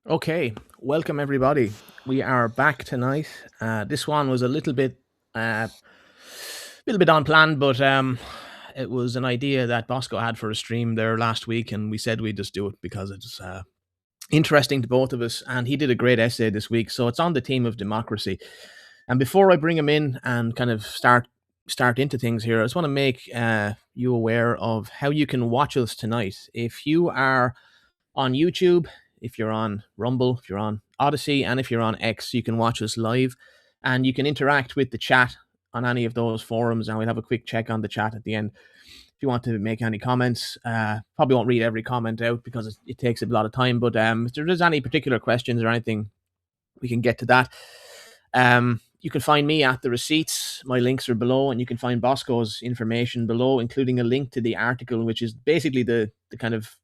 Okay, welcome everybody. We are back tonight. This one was a little bit unplanned, but it was an idea that Bosco had for a stream there last week, and we said we'd just do it because it's interesting to both of us. And he did a great essay this week, so it's on the theme of democracy. And before I bring him in and kind of start into things here, I just want to make you aware of how you can watch us tonight. If you are on YouTube, if you're on Rumble, if you're on Odyssey, and if you're on X, you can watch us live and you can interact with the chat on any of those forums. And we'll have a quick check on the chat at the end. If you want to make any comments, probably won't read every comment out because it takes a lot of time. But if there is any particular questions or anything, we can get to that. You can find me at the receipts. My links are below, and you can find Bosco's information below, including a link to the article, which is basically the kind of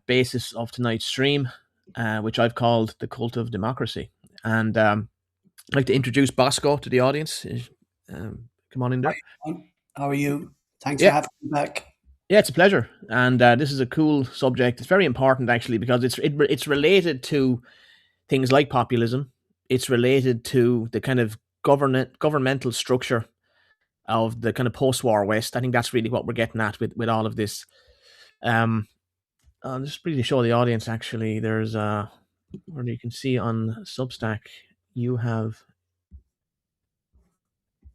basis of tonight's stream, which I've called The Cult of Democracy. And I'd like to introduce Bosco to the audience. Come on in Hi, there. everyone. How are you? Thanks for Yeah, having me back. yeah, it's a pleasure. And this is a cool subject. It's very important, actually, because it's related to things like populism. It's related to the kind of governmental structure of the kind of post-war West. I think that's really what we're getting at with all of this. Um, I'll just really show the audience. Actually, there's where you can see on Substack, you have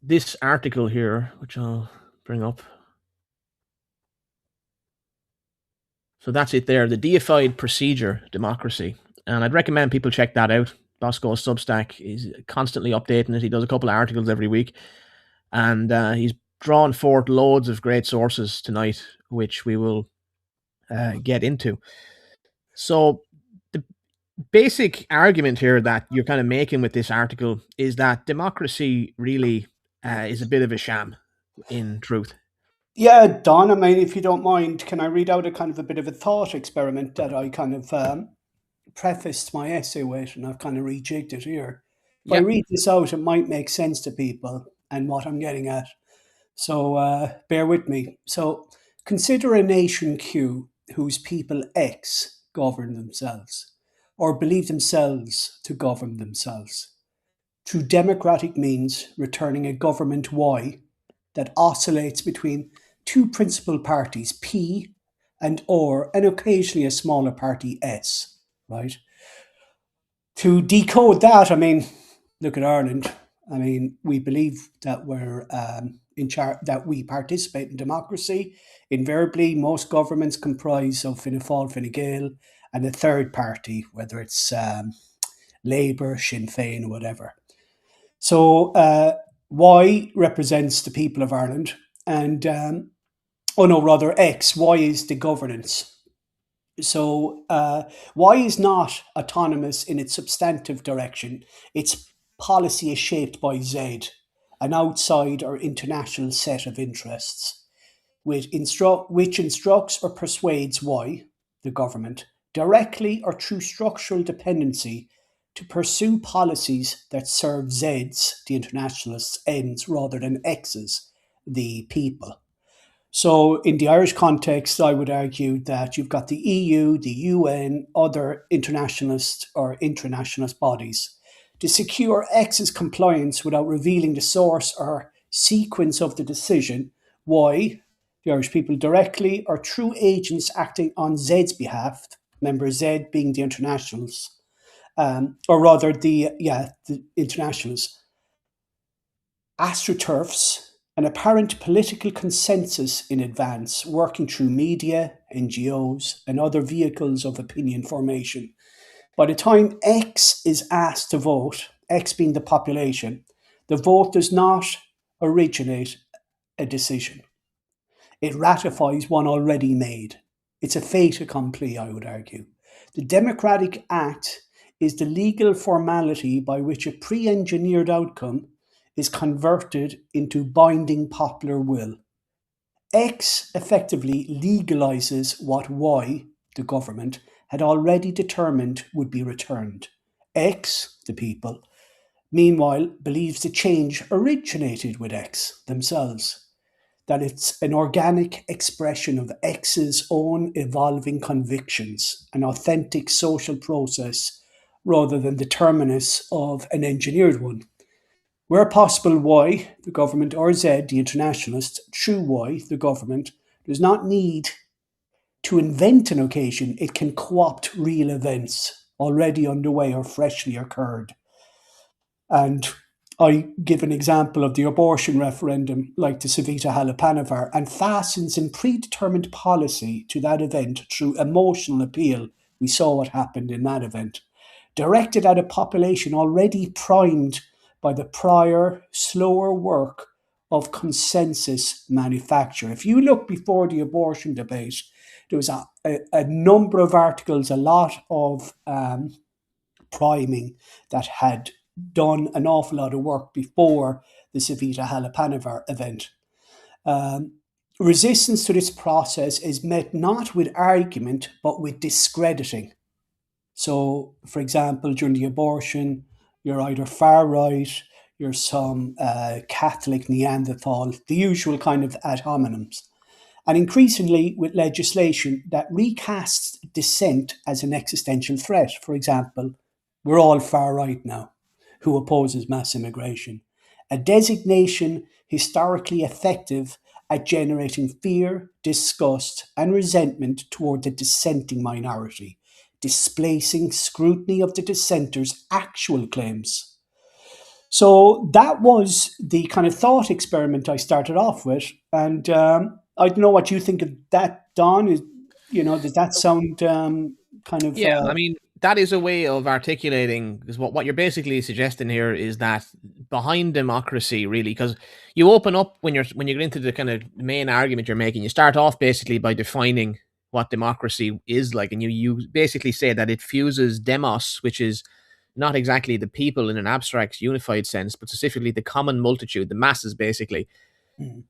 this article here, which I'll bring up. So that's it there, the deified procedure democracy. And I'd recommend people check that out. Bosco's Substack is constantly updating it. He does a couple of articles every week. And he's drawn forth loads of great sources tonight, which we will get into. So the basic argument here that you're kind of making with this article is that democracy really is a bit of a sham, in truth. Yeah, Don, I mean, if you don't mind, can I read out a kind of a bit of a thought experiment that I kind of prefaced my essay with, and I've kind of rejigged it here. If I Yeah. read this out, it might make sense to people and what I'm getting at. So bear with me. So consider a nation Q whose people X govern themselves or believe themselves to govern themselves through democratic means, returning a government Y that oscillates between two principal parties, P and or, and occasionally a smaller party, S, right? To decode that, I mean, look at Ireland. I mean, we believe that we're that we participate in democracy. Invariably, most governments comprise of Fianna Fáil, Fine Gael, and a third party, whether it's Labour, Sinn Féin, or whatever. So Y represents the people of Ireland, and oh no, rather X. Y is the governance. So Y is not autonomous in its substantive direction. Its policy is shaped by Z, an outside or international set of interests, which instructs or persuades Y, the government, directly or through structural dependency to pursue policies that serve Z's, the internationalists' ends, rather than X's, the people. So, in the Irish context, I would argue that you've got the EU, the UN, other internationalist or internationalist bodies to secure X's compliance without revealing the source or sequence of the decision. Why? The Irish people directly or through agents acting on Z's behalf, member Z being the internationals, or rather the internationals, astroturfs, an apparent political consensus in advance, working through media, NGOs, and other vehicles of opinion formation. By the time X is asked to vote, X being the population, the vote does not originate a decision. It ratifies one already made. It's a fait accompli, I would argue. The Democratic Act is the legal formality by which a pre engineered outcome is converted into binding popular will. X effectively legalizes what Y, the government, had already determined would be returned. X, the people, meanwhile believes the change originated with X themselves. that it's an organic expression of X's own evolving convictions, an authentic social process rather than the terminus of an engineered one. Where possible, Y, the government, or Z, the internationalist, through Y, the government, does not need to invent an occasion, it can co opt real events already underway or freshly occurred. And I give an example of the abortion referendum, like the Civita Halapanova, and fastens in predetermined policy to that event through emotional appeal. We saw what happened in that event. Directed at a population already primed by the prior, slower work of consensus manufacture. If you look before the abortion debate, there was a number of articles, a lot of priming that had done an awful lot of work before the Civita Halapanova event. Um, Resistance to this process is met not with argument but with discrediting. So, for example, during the abortion, you're either far right, you're some Catholic Neanderthal, the usual kind of ad hominems. And increasingly with legislation that recasts dissent as an existential threat. For example, we're all far right now who opposes mass immigration. A designation historically effective at generating fear, disgust, and resentment toward the dissenting minority, displacing scrutiny of the dissenters' actual claims. So that was the kind of thought experiment I started off with, and I don't know what you think of that, Don. Is does that sound kind of Yeah, I mean, that is a way of articulating, because what you're basically suggesting here is that behind democracy, really, because you open up when you get into the kind of main argument you're making, you start off basically by defining what democracy is like, and you basically say that it fuses demos, which is not exactly the people in an abstract unified sense, but specifically the common multitude, the masses, basically, mm,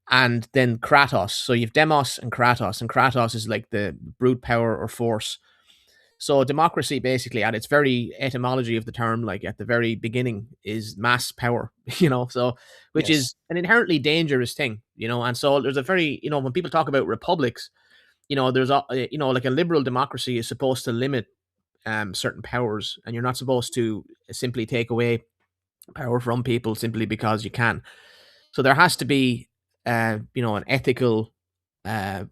and then kratos. So you've demos and kratos is like the brute power or force. So democracy, basically, at its very etymology of the term, like at the very beginning, is mass power. So which yes, is an inherently dangerous thing. And so there's a very, when people talk about republics, there's like a liberal democracy is supposed to limit certain powers, and you're not supposed to simply take away power from people simply because you can. So there has to be, an ethical,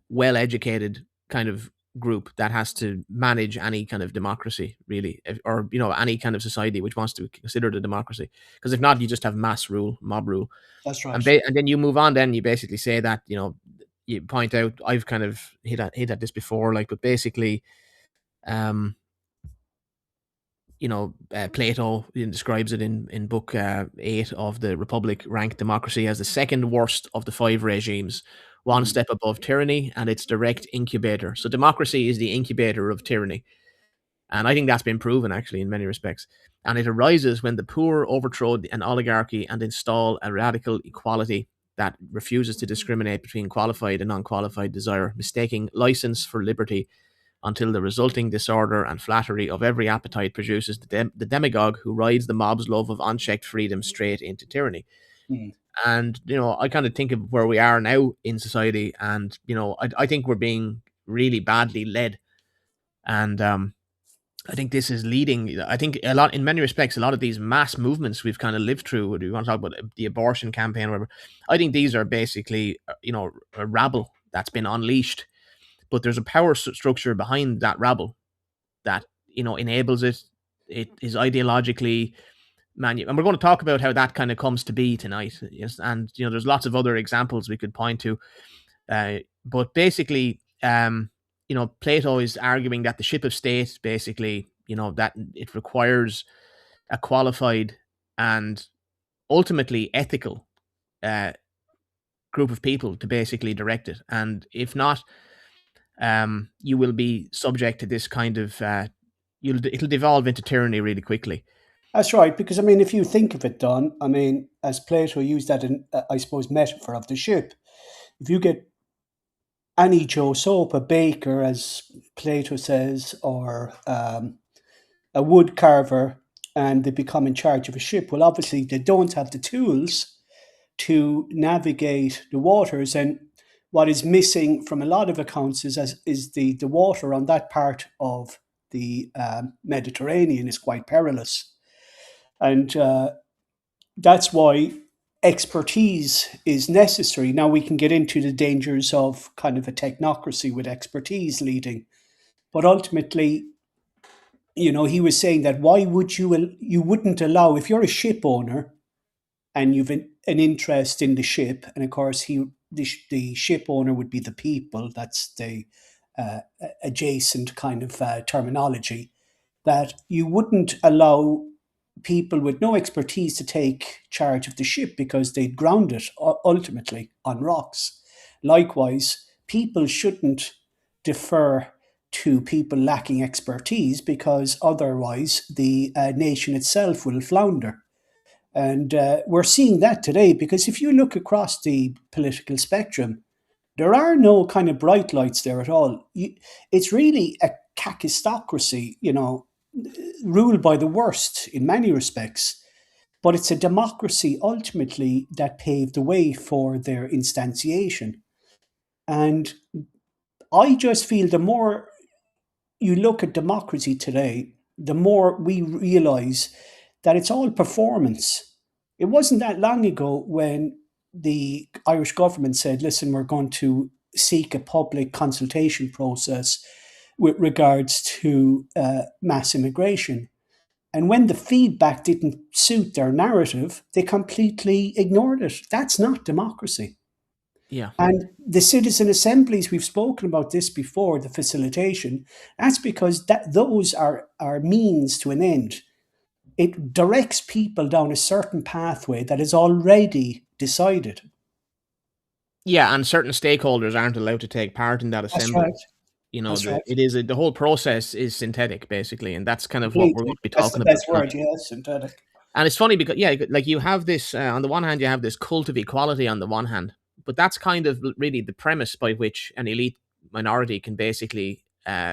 well-educated kind of group that has to manage any kind of democracy, really, or any kind of society which wants to consider the democracy. Because if not, you just have mass rule, mob rule, that's and right. and then you move on. Then you basically say that you point out. I've kind of hit at this before, like, but basically, um, Plato describes it in book 8 of the Republic, ranked democracy as the second worst of the five regimes, one Mm, step above tyranny and its direct incubator. So democracy is the incubator of tyranny. And I think that's been proven, actually, in many respects. And it arises when the poor overthrow an oligarchy and install a radical equality that refuses to discriminate between qualified and unqualified desire, mistaking license for liberty, until the resulting disorder and flattery of every appetite produces the demagogue who rides the mob's love of unchecked freedom straight into tyranny. mm. And, I kind of think of where we are now in society, and, I think we're being really badly led. And I think this is leading. I think a lot, in many respects, a lot of these mass movements we've kind of lived through. Whether you want to talk about the abortion campaign, or whatever, I think these are basically, a rabble that's been unleashed. But there's a power structure behind that rabble that enables it. It is ideologically and we're going to talk about how that kind of comes to be tonight. Yes, and there's lots of other examples we could point to. But basically, Plato is arguing that the ship of state, basically, that it requires a qualified and ultimately ethical uh, group of people to basically direct it. And if not, you will be subject to this kind of it'll devolve into tyranny really quickly. That's right. Because I mean, if you think of it, Don, I mean, as Plato used that in, I suppose, metaphor of the ship. If you get any Joe Soap, a baker, as Plato says, or a wood carver, and they become in charge of a ship, well, obviously they don't have the tools to navigate the waters. And what is missing from a lot of accounts is the water on that part of the Mediterranean is quite perilous. And that's why expertise is necessary. Now we can get into the dangers of kind of a technocracy with expertise leading, but ultimately, he was saying that why would you wouldn't allow, if you're a ship owner and you've an interest in the ship, and of course the ship owner would be the people. That's the uh, adjacent kind of terminology, that you wouldn't allow people with no expertise to take charge of the ship because they'd ground it ultimately on rocks. Likewise, people shouldn't defer to people lacking expertise because otherwise the nation itself will flounder. And we're seeing that today because if you look across the political spectrum, there are no kind of bright lights there at all. It's really a kakistocracy, ruled by the worst in many respects. But it's a democracy ultimately that paved the way for their instantiation. And I just feel the more you look at democracy today, the more we realize that it's all performance. It wasn't that long ago when the Irish government said, listen, we're going to seek a public consultation process with regards to mass immigration. And when the feedback didn't suit their narrative, they completely ignored it. That's not democracy. Yeah. And the citizen assemblies, we've spoken about this before, the facilitation, that's because those are means to an end. It directs people down a certain pathway that is already decided. Yeah, and certain stakeholders aren't allowed to take part in that That's assembly. right. That's right. The whole process is synthetic basically, and that's kind of what we're going Completely. to be That's the talking about best tonight. word. Yes, synthetic. And it's funny because yeah, like you have this on the one hand, you have this cult of equality on the one hand, but that's kind of really the premise by which an elite minority can basically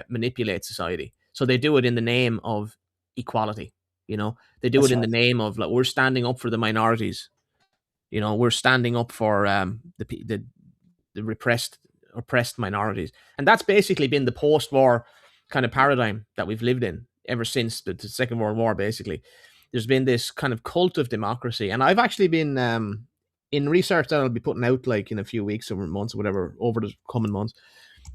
manipulate society. So they do it in the name of equality. They do it That's in the right. name of like we're standing up for the minorities. We're standing up for the repressed, oppressed minorities, and that's basically been the post-war kind of paradigm that we've lived in ever since the Second World War. Basically, there's been this kind of cult of democracy, and I've actually been in research that I'll be putting out like in a few weeks or months or whatever over the coming months.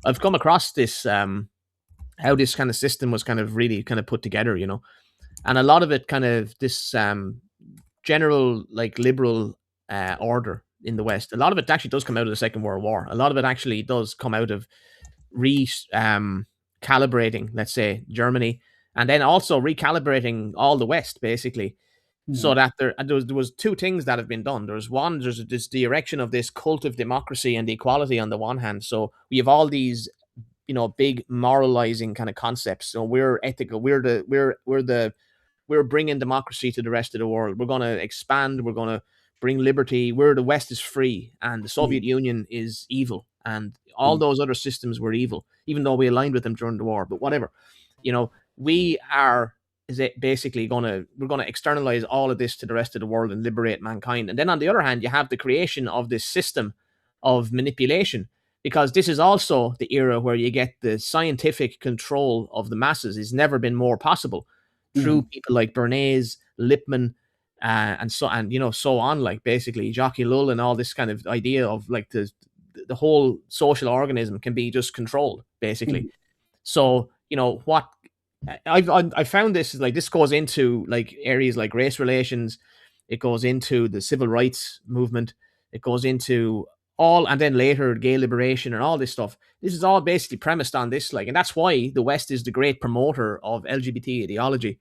I've come across this how this kind of system was kind of really kind of put together, and a lot of it kind of this general like liberal order in the West. A lot of it actually does come out of the Second World War. A lot of it actually does come out of re calibrating, let's say, Germany, and then also recalibrating all the West, basically, so Mm, that there was two things that have been done. There's this direction of this cult of democracy and equality on the one hand. So we have all these big moralizing kind of concepts. So we're ethical. We're bringing democracy to the rest of the world. We're going to expand. We're going to bring liberty. Where the West is free and the Soviet mm, Union is evil, and all mm, those other systems were evil, even though we aligned with them during the war. But whatever, we are is it basically we're gonna externalize all of this to the rest of the world and liberate mankind. And then on the other hand, you have the creation of this system of manipulation, because this is also the era where you get the scientific control of the masses. It's never been more possible through mm, people like Bernays, Lippmann, so on. Like basically Jacques Ellul and all this kind of idea of like the whole social organism can be just controlled basically. mm, So what I found this is like this goes into like areas like race relations, it goes into the civil rights movement, it goes into all, and then later gay liberation and all this stuff. This is all basically premised on this, like, and that's why the West is the great promoter of LGBT ideology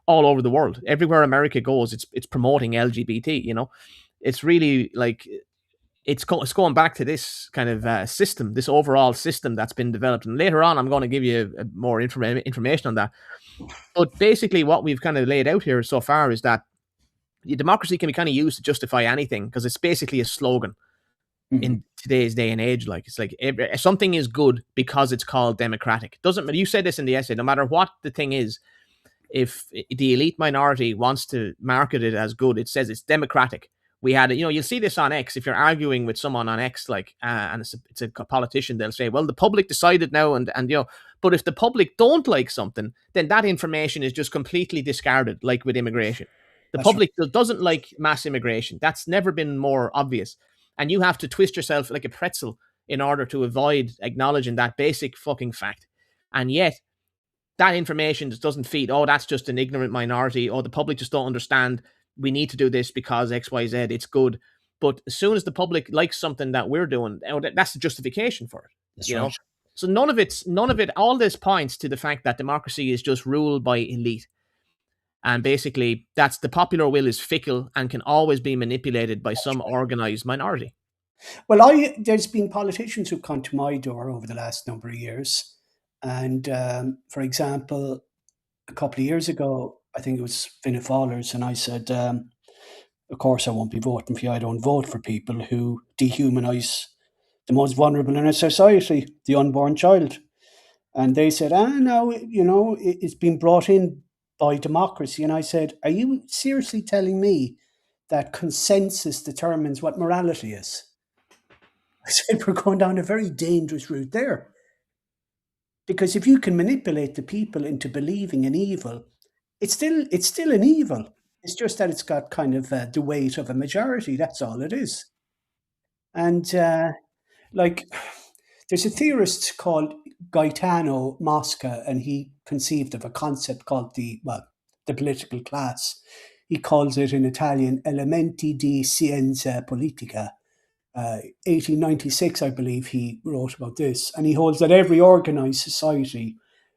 all over the world. Everywhere America goes, it's promoting LGBT. It's really like it's going back to this kind of system, this overall system that's been developed. And later on, I'm going to give you more information on that. But basically, what we've kind of laid out here so far is that democracy can be kind of used to justify anything, because it's basically a slogan mm, in today's day and age. Like it's like something is good because it's called democratic. Doesn't matter. You said this in the essay. No matter what the thing is, if the elite minority wants to market it as good, it says it's democratic. We had, you'll see this on X if you're arguing with someone on X, like, and it's a politician. They'll say, "Well, the public decided now," and but if the public don't like something, then that information is just completely discarded, like with immigration. The That's right. public doesn't like mass immigration. That's never been more obvious, and you have to twist yourself like a pretzel in order to avoid acknowledging that basic fucking fact. And yet, that information just doesn't feed. Oh, that's just an ignorant minority. Or the public just don't understand. We need to do this because X, Y, Z. It's good. But as soon as the public likes something that we're doing, that's the justification for it. That's You right. know. So none of it. All this points to the fact that democracy is just ruled by elite, and basically that's the popular will is fickle and can always be manipulated by some organized minority. Well, there's been politicians who've come to my door over the last number of years, and for example, a couple of years ago, I think it was Fianna Fáilers, and I said, "Of course, I won't be voting for you. I don't vote for people who dehumanise the most vulnerable in our society, the unborn child." And they said, "Ah, no, it's been brought in by democracy." And I said, "Are you seriously telling me that consensus determines what morality is?" I said, "We're going down a very dangerous route there. Because if you can manipulate the people into believing in evil, it's still an evil. It's just that it's got kind of the weight of a majority. That's all it is." And like, there's a theorist called Gaetano Mosca, and he conceived of a concept called the political class. He calls it in Italian elementi di scienza politica. 1896, I believe, he wrote about this, and he holds that every organized society,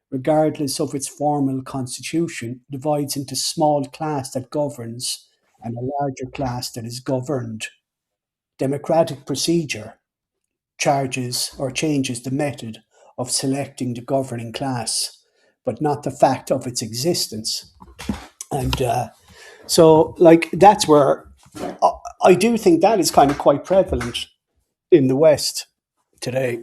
regardless of its formal constitution, divides into small class that governs and a larger class that is governed. Democratic procedure charges or changes the method of selecting the governing class, but not the fact of its existence. And so, like, that's where I do think that is kind of quite prevalent in the West today.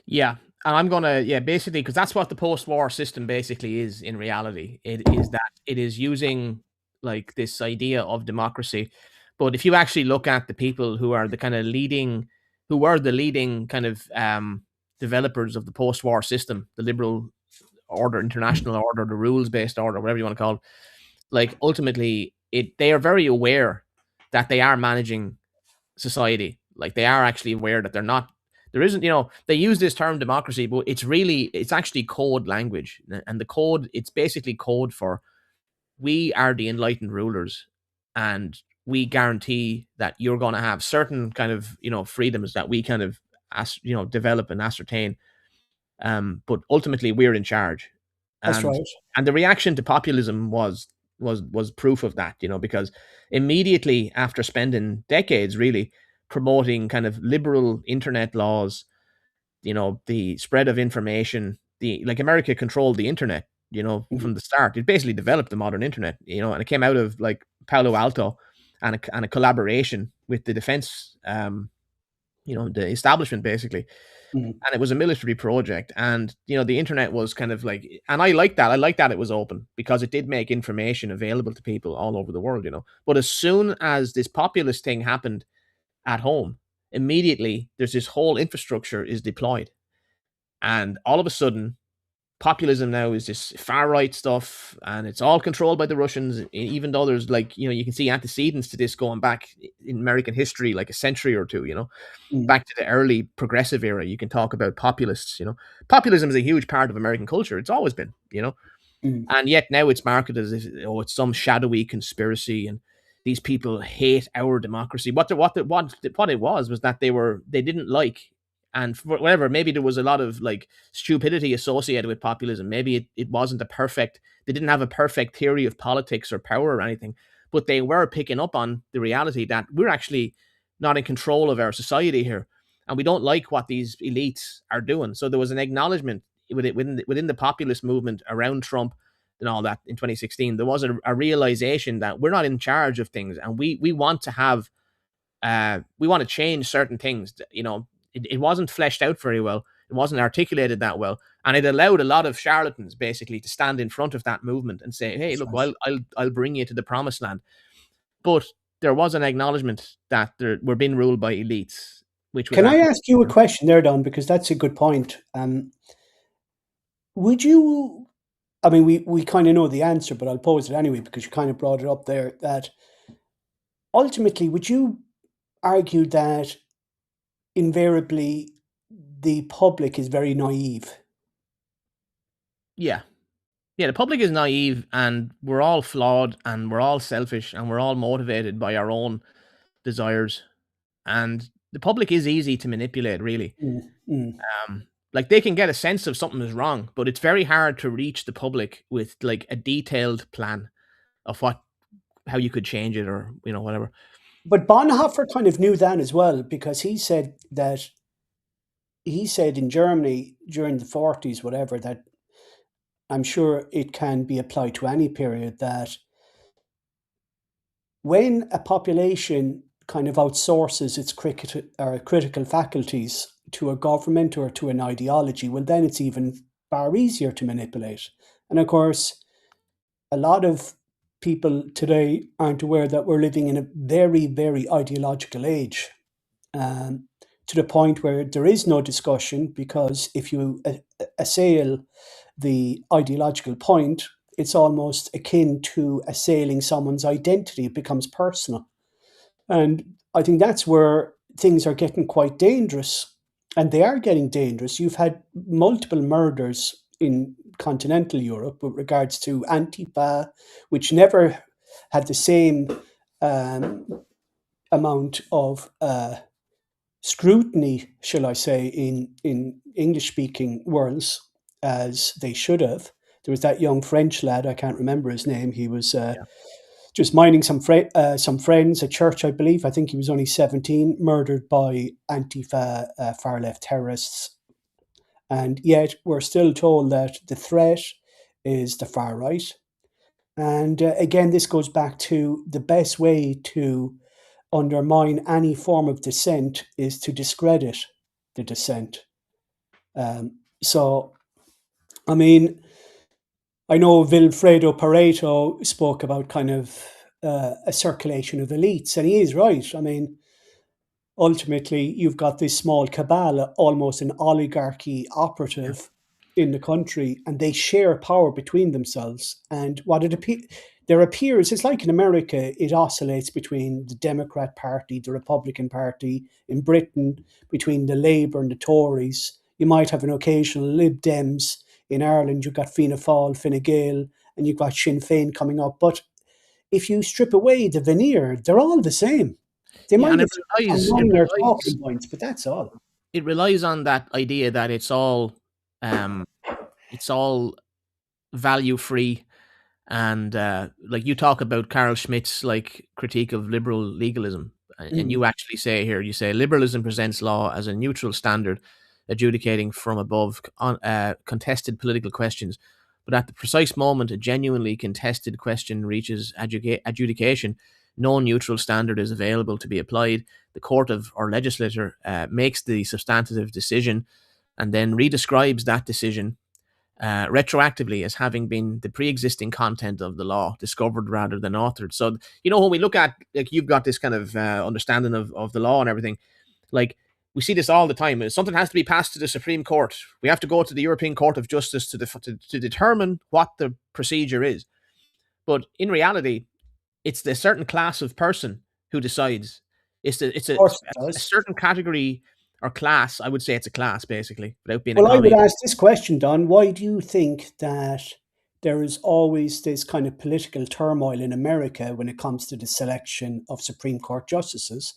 Yeah. And I'm gonna, yeah, basically, because that's what the post-war system basically is in reality. It is that it is using like this idea of democracy, but if you actually look at the people who are the kind of leading, who were the leading kind of developers of the post-war system, the liberal order, international order, the rules-based order, whatever you want to call it, like ultimately, they are very aware that they are managing society. Like they are actually aware that they're not. There isn't, they use this term democracy, but it's actually code language, and the code, it's basically code for we are the enlightened rulers, and we guarantee that you're going to have certain kind of freedoms that we kind of develop and ascertain. But ultimately, we're in charge, That's and right. the reaction to populism was proof of that. Because immediately after spending decades really promoting kind of liberal internet laws, the spread of information, the like America controlled the internet, Mhm, from the start. It basically developed the modern internet, and it came out of like Palo Alto and a collaboration with the defense, the establishment basically, mhm, and it was a military project. And the internet was kind of like, and I like that it was open because it did make information available to people all over the world. But as soon as this populist thing happened at home, immediately there's this whole infrastructure is deployed, and all of a sudden populism now is this far right stuff, and it's all controlled by the Russians. Even though there's like, you can see antecedents to this going back in American history like a century or two, mhm, back to the early progressive era. You can talk about populists. Populism is a huge part of American culture. It's always been, mhm. and yet now it's marketed as if, oh, it's some shadowy conspiracy, and these people hate our democracy. What it was that they didn't like, and for whatever, maybe there was a lot of like stupidity associated with populism. Maybe it wasn't a perfect. They didn't have a perfect theory of politics or power or anything, but they were picking up on the reality that we're actually not in control of our society here, and we don't like what these elites are doing. So there was an acknowledgement within the populist movement around Trump and all that in 2016. There was a realization that we're not in charge of things, and we want to have we want to change certain things. It wasn't fleshed out very well. It wasn't articulated that well, and it allowed a lot of charlatans basically to stand in front of that movement and say, "Hey, That's look, right. I'll bring you to the promised land." But there was an acknowledgement that we're being ruled by elites, which was Can I after. ask you a question there, Don? Because that's a good point. Would you? I mean, we kind of know the answer, but I'll pose it anyway because you kind of brought it up there. That ultimately, would you argue that invariably the public is very naive? Yeah, yeah. The public is naive, and we're all flawed, and we're all selfish, and we're all motivated by our own desires, and the public is easy to manipulate, really. Mm, mm. Like they can get a sense of something is wrong, but it's very hard to reach the public with like a detailed plan of what how you could change it, or whatever. But Bonhoeffer kind of knew that as well because he said in Germany during the 40s, whatever, that I'm sure it can be applied to any period, that when a population kind of outsources its critical faculties to a government or to an ideology, well, then it's even far easier to manipulate. And of course, a lot of people today aren't aware that we're living in a very, very ideological age, um, to the point where there is no discussion because if you assail the ideological point, it's almost akin to assailing someone's identity. It becomes personal. And I think that's where things are getting quite dangerous. And they are getting dangerous. You've had multiple murders in continental Europe with regards to Antifa, which never had the same um, amount of scrutiny, shall I say, in English speaking worlds as they should have. There was that young French lad, I can't remember his name. He was Yeah, just minding some friends at church, I believe. I think he was only 17, murdered by Antifa far left terrorists. And yet we're still told that the threat is the far right. And again, this goes back to the best way to undermine any form of dissent is to discredit the dissent. So, I mean, I know Vilfredo Pareto spoke about kind of a circulation of elites, and he is right. I mean, ultimately, you've got this small cabal, almost an oligarchy yeah, operative in the country, and they share power between themselves. And there appears, it's like in America, it oscillates between the Democrat Party, the Republican Party, in Britain, between the Labour and the Tories. You might have an occasional Lib Dems. In Ireland, you've got Fianna Fáil, Fine Gael, and you've got Sinn Féin coming up. But if you strip away the veneer, they're all the same. They yeah. might And have some it minor relies talking points, but that's all. it relies on that idea that um it's all value free. And like you talk about Carl Schmitt's like critique of liberal legalism, and Mm. you actually say here, you say liberalism presents law as a neutral standard, adjudicating from above on contested political questions. But at the precise moment a genuinely contested question reaches adjudication, no neutral standard is available to be applied. The court of or legislator makes the substantive decision and then redescribes that decision retroactively as having been the pre-existing content of the law, discovered rather than authored. So when we look at, like, you've got this kind of understanding of the law and everything, like we see this all the time. Something has to be passed to the Supreme Court. We have to go to the European Court of Justice to determine what the procedure is. But in reality, it's the certain class of person who decides. It's Of course it a does. certain category or class. I would say it's a class, basically, without being a Well, I would commie. ask this question, Don. Why do you think that there is always this kind of political turmoil in America when it comes to the selection of Supreme Court justices?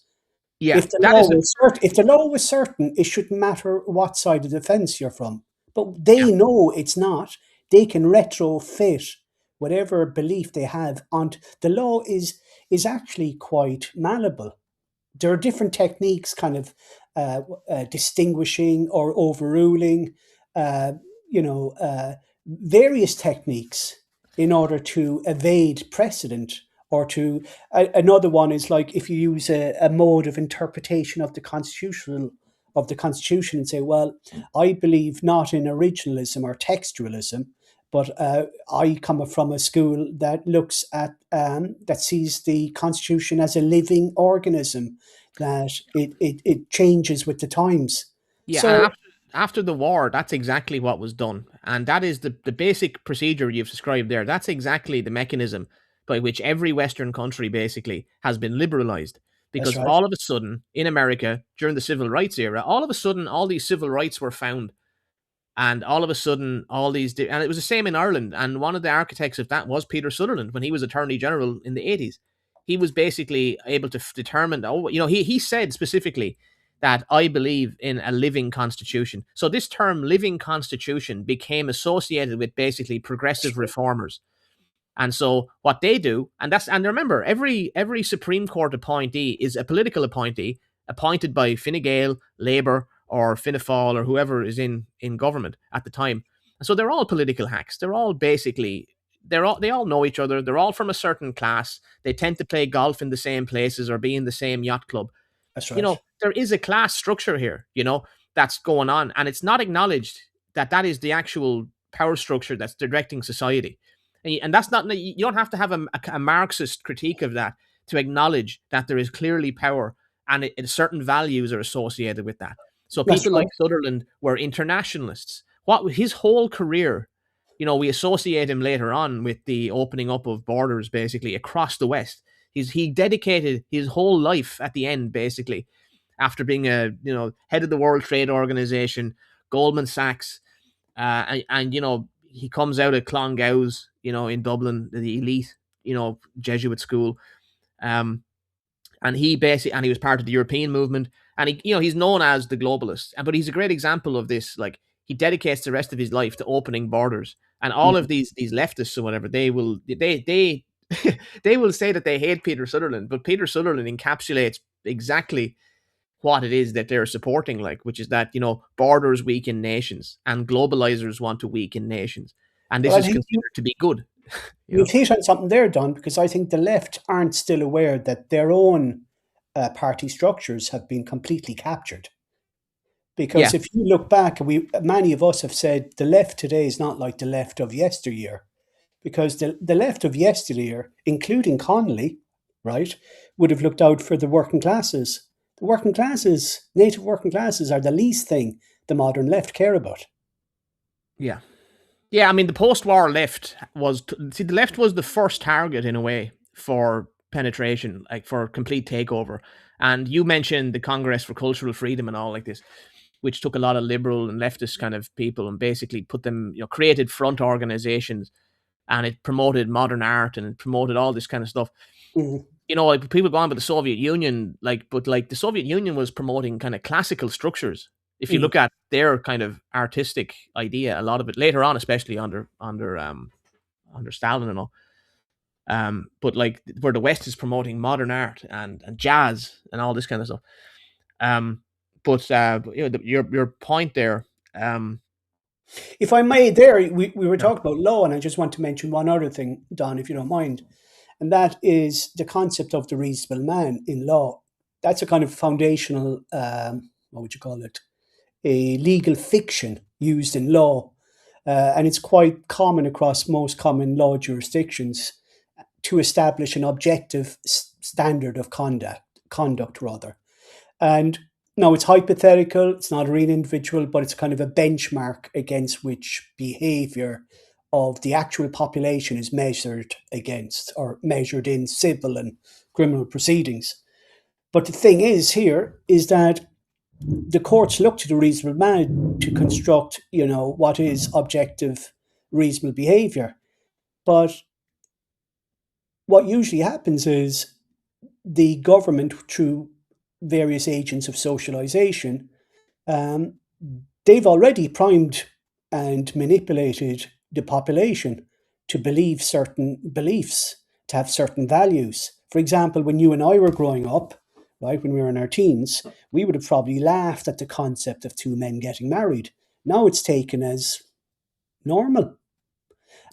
Yeah, If the that law is a was certain, if the law was certain, it shouldn't matter what side of the fence you're from. But yeah. they know it's not. They can retrofit whatever belief they have onto the law is actually quite malleable. There are different techniques, kind of distinguishing or overruling, uh, you know, various techniques in order to evade precedent or to. Another one is like if you use a mode of interpretation of the constitution and say, well, I believe not in originalism or textualism, But I come from a school that looks at that sees the constitution as a living organism, that it changes with the times. Yeah, and So after the war, that's exactly what was done, and that is the basic procedure you've described there. That's exactly the mechanism by which every Western country basically has been liberalized. that's Because right. all of a sudden, in America during the civil rights era, all of a sudden, all these civil rights were found, and all of a sudden, and it was the same in Ireland. And one of the architects of that was Peter Sutherland when he was Attorney General in the 80s. He was basically able to determine, he said specifically that I believe in a living constitution. So this term living constitution became associated with basically progressive reformers. And so what they do, and remember, every Supreme Court appointee is a political appointee appointed by Fine Gael, Labour, or Fianna Fáil, or whoever is in government at the time. And so they're all political hacks. They're all basically they all know each other. They're all from a certain class. They tend to play golf in the same places or be in the same yacht club. That's right. There is a class structure here, that's going on, and it's not acknowledged that that is the actual power structure that's directing society. And that's not, you don't have to have a Marxist critique of that to acknowledge that there is clearly power, and certain values are associated with that. So That's people right. like Sutherland were internationalists. What his whole career, we associate him later on with the opening up of borders basically across the West. He dedicated his whole life at the end, basically, after being a head of the World Trade Organization, Goldman Sachs, and he comes out of Clongowes, in Dublin, the elite, Jesuit school, and he was part of the European movement, and he's known as the globalist, but he's a great example of this. Like, he dedicates the rest of his life to opening borders, and all of Mhm. these leftists or whatever, they they will say that they hate Peter Sutherland, but Peter Sutherland encapsulates exactly what it is that they're supporting, like, which is that borders weaken nations and globalizers want to weaken nations, and Well, this I is think considered to be good. you you've know hit on something there, Don, because I think the left aren't still aware that their own party structures have been completely captured. Because yeah, if you look back, many of us have said the left today is not like the left of yesteryear. Because the left of yesteryear, including Connolly, right, would have looked out for the working classes. The working classes, native working classes, are the least thing the modern left care about. yeah, yeah. I mean, the post-war left see, the left was the first target in a way for penetration, like for complete takeover. And you mentioned the Congress for Cultural Freedom and all like this, which took a lot of liberal and leftist kind of people and basically put them, created front organizations, and it promoted modern art and it promoted all this kind of stuff. Mhm, Like, people go on with the Soviet Union, but the Soviet Union was promoting kind of classical structures. If you mhm. look at their kind of artistic idea, a lot of it later on, especially under Stalin and all. But like, where the West is promoting modern art and jazz and all this kind of stuff. Um, your point there. Um, If I may, there, we were yeah, talking about law, and I just want to mention one other thing, Don, if you don't mind. And that is the concept of the reasonable man in law. That's a kind of foundational, what would you call it? A legal fiction used in law. And it's quite common across most common law jurisdictions to establish an objective standard of conduct rather. And no, it's hypothetical, it's not a real individual, but it's kind of a benchmark against which behavior of the actual population is measured against or measured in civil and criminal proceedings. But the thing is here is that the courts look to the reasonable man to construct, what is objective, reasonable behavior. But what usually happens is the government, through various agents of socialization, um, they've already primed and manipulated the population to believe certain beliefs, to have certain values. For example, when you and I were growing up, right, when we were in our teens, we would have probably laughed at the concept of two men getting married. Now it's taken as normal.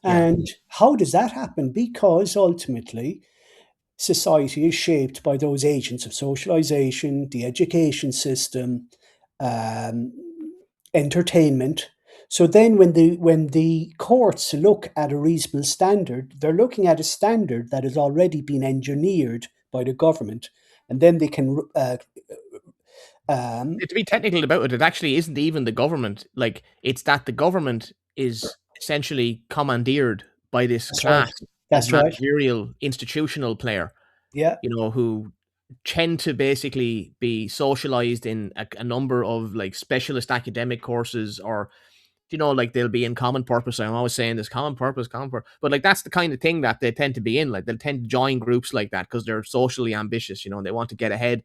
yeah, And how does that happen? Because ultimately, society is shaped by those agents of socialization, the education system, um, entertainment. So then when the courts look at a reasonable standard, they're looking at a standard that has already been engineered by the government, and then they can um, To be technical about it, it actually isn't even the government. Like, it's that the government is essentially commandeered by this that's right. class of That's right. managerial institutional player, Yeah, who tend to basically be socialized in a number of like specialist academic courses, or like they'll be in common purpose. I'm always saying this: common purpose, but like that's the kind of thing that they tend to be in. Like, they'll tend to join groups like that because they're socially ambitious, and they want to get ahead,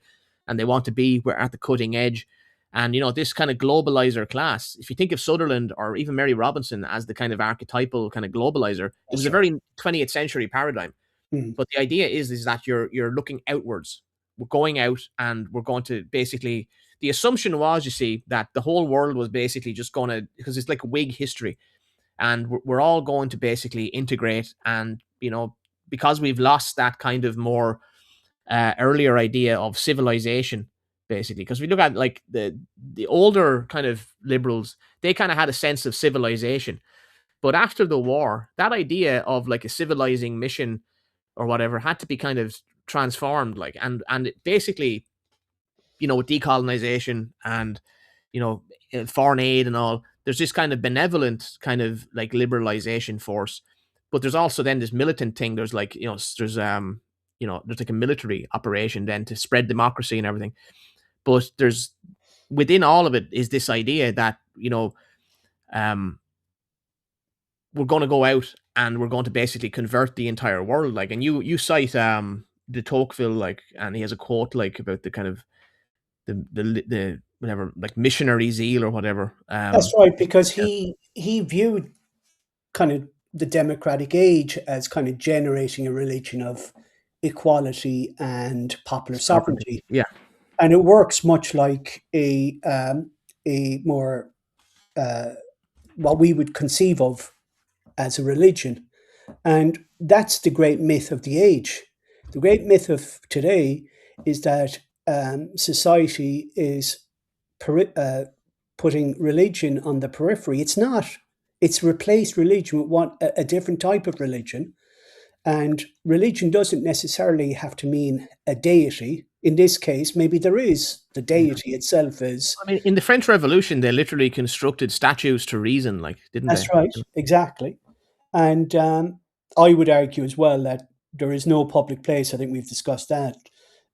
and they want to be at the cutting edge. And this kind of globalizer class, if you think of Sutherland or even Mary Robinson as the kind of archetypal kind of globalizer, it was that's a right. very 20th century paradigm. Mm, But the idea is that you're looking outwards. We're going out, and we're going to basically. The assumption was, you see, that the whole world was basically just going to, because it's like Whig history, and we're all going to basically integrate. And because we've lost that kind of more earlier idea of civilization, basically, because we look at like the older kind of liberals, they kind of had a sense of civilization. But after the war, that idea of like a civilizing mission or whatever had to be kind of transformed, like, and it basically, with decolonization and you know foreign aid and all, there's this kind of benevolent kind of like liberalization force. But there's also then this militant thing. There's like, there's like a military operation then to spread democracy and everything. But there's, within all of it, is this idea that um we're going to go out, and we're going to basically convert the entire world. Like, and you cite de Tocqueville, like, and he has a quote like about the kind of the whatever, like, missionary zeal or whatever. that's right, because Yeah, he viewed kind of the democratic age as kind of generating a religion of equality and popular sovereignty. sovereignty, Yeah, and it works much like a more uh, what we would conceive of as a religion. And that's the great myth of the age. The great myth of today is that society is putting religion on the periphery. It's not. It's replaced religion with a different type of religion. And religion doesn't necessarily have to mean a deity. In this case, maybe there is. The yeah. deity itself is. I mean, in the French Revolution, they literally constructed statues to reason, like, didn't That's they? right, exactly. And I would argue as well that there is no public place, I think we've discussed that,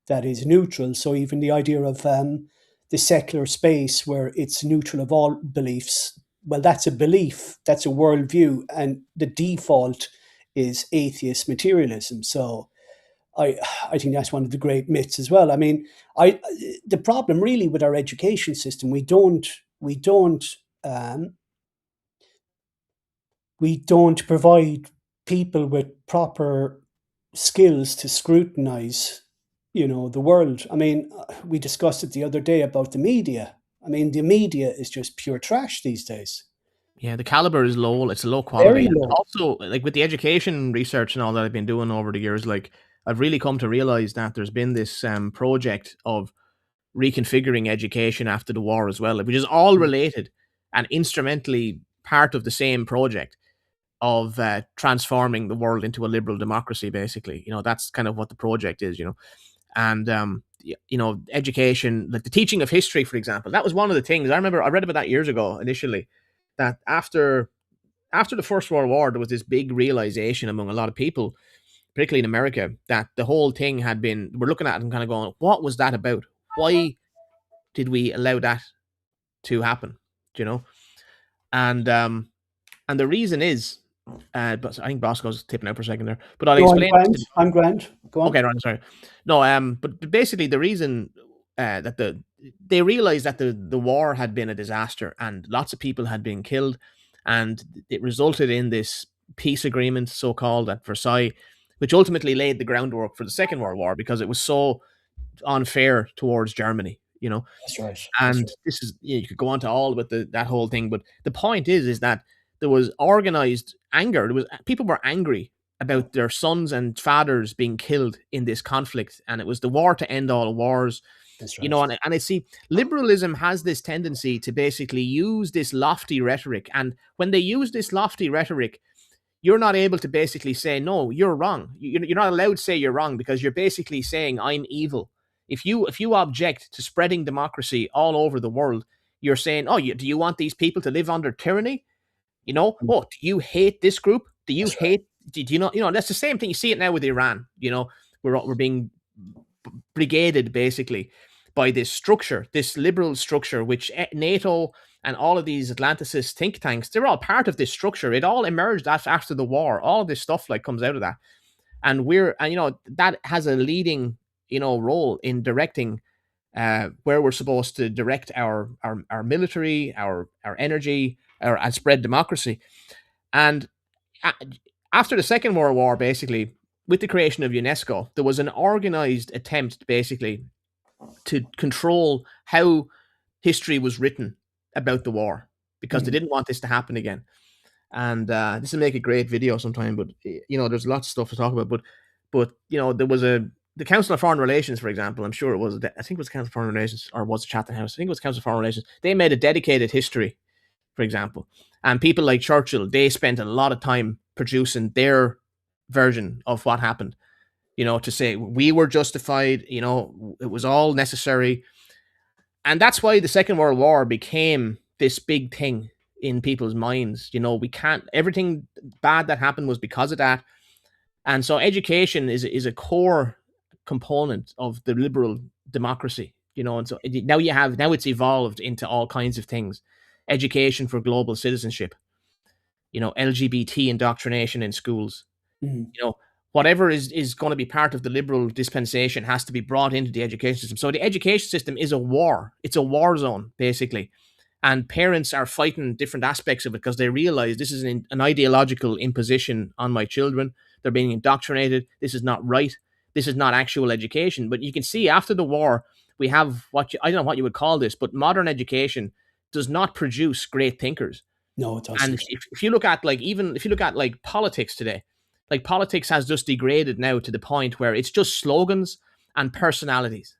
that is neutral. So even the idea of the secular space where it's neutral of all beliefs, well, that's a belief, that's a worldview, and the default is atheist materialism. So I, I think that's one of the great myths as well. I mean, the problem really with our education system, um, we don't provide people with proper skills to scrutinize, the world. I mean, we discussed it the other day about the media. I mean, the media is just pure trash these days. Yeah, the caliber is low. It's a low quality, Very and low. also like with the education research and all that I've been doing over the years, like, I've really come to realize that there's been this project of reconfiguring education after the war as well, which is all related and instrumentally part of the same project of transforming the world into a liberal democracy. Basically, that's kind of what the project is. And education, like the teaching of history, for example, that was one of the things I remember. I read about that years ago initially, that after the First World War, there was this big realization among a lot of people, particularly in America, that the whole thing had been. We're looking at it and kind of going, "What was that about? Why did we allow that to happen?" Do you know? And and the reason is, but I think Bosco's tipping out for a second there. But I'll No, I'm explain grand. this. I'm grand. Go on. Okay, right, sorry. No, but basically the reason that they realized that the war had been a disaster and lots of people had been killed, and it resulted in this peace agreement, so called, at Versailles, which ultimately laid the groundwork for the Second World War because it was so unfair towards Germany. That's right. That's And right. this is, you could go on to all with that whole thing, but the point is that there was organized anger. There was People were angry about their sons and fathers being killed in this conflict, and it was the war to end all wars. That's You right. know, and I see liberalism has this tendency to basically use this lofty rhetoric. And when they use this lofty rhetoric, you're not able to basically say, no, you're wrong. You're not allowed to say you're wrong, because you're basically saying I'm evil. If you object to spreading democracy all over the world, you're saying, oh, do you want these people to live under tyranny? Mm. Oh, do you hate this group? Do you That's right. hate? Do you know? That's the same thing. You see it now with Iran. We're being brigaded basically by this structure, this liberal structure, which NATO and all of these Atlanticist think tanks, they're all part of this structure. It all emerged after the war. All of this stuff like comes out of that. And that has a leading, role in directing where we're supposed to direct our military, our energy, and spread democracy. And after the Second World War, basically, with the creation of UNESCO, there was an organized attempt, basically, to control how history was written about the war, because they Mm. didn't want this to happen again. And this will make a great video sometime. But there's lots of stuff to talk about. But there was the Council of Foreign Relations, for example. I'm sure it was. I think it was Council of Foreign Relations, or was it Chatham House? I think it was Council of Foreign Relations. They made a dedicated history, for example. And people like Churchill, they spent a lot of time producing their version of what happened, to say we were justified, it was all necessary. And that's why the Second World War became this big thing in people's minds. We can't, everything bad that happened was because of that. And so education is a core component of the liberal democracy, and so now it's evolved into all kinds of things. Education for global citizenship, LGBT indoctrination in schools, Mm. whatever is going to be part of the liberal dispensation has to be brought into the education system. So the education system is a war. It's a war zone, basically. And parents are fighting different aspects of it because they realize this is an ideological imposition on my children. They're being indoctrinated. This is not right. This is not actual education. But you can see after the war, we have I don't know what you would call this, but modern education does not produce great thinkers. No, it And doesn't. if you look at like politics today, like politics has just degraded now to the point where it's just slogans and personalities.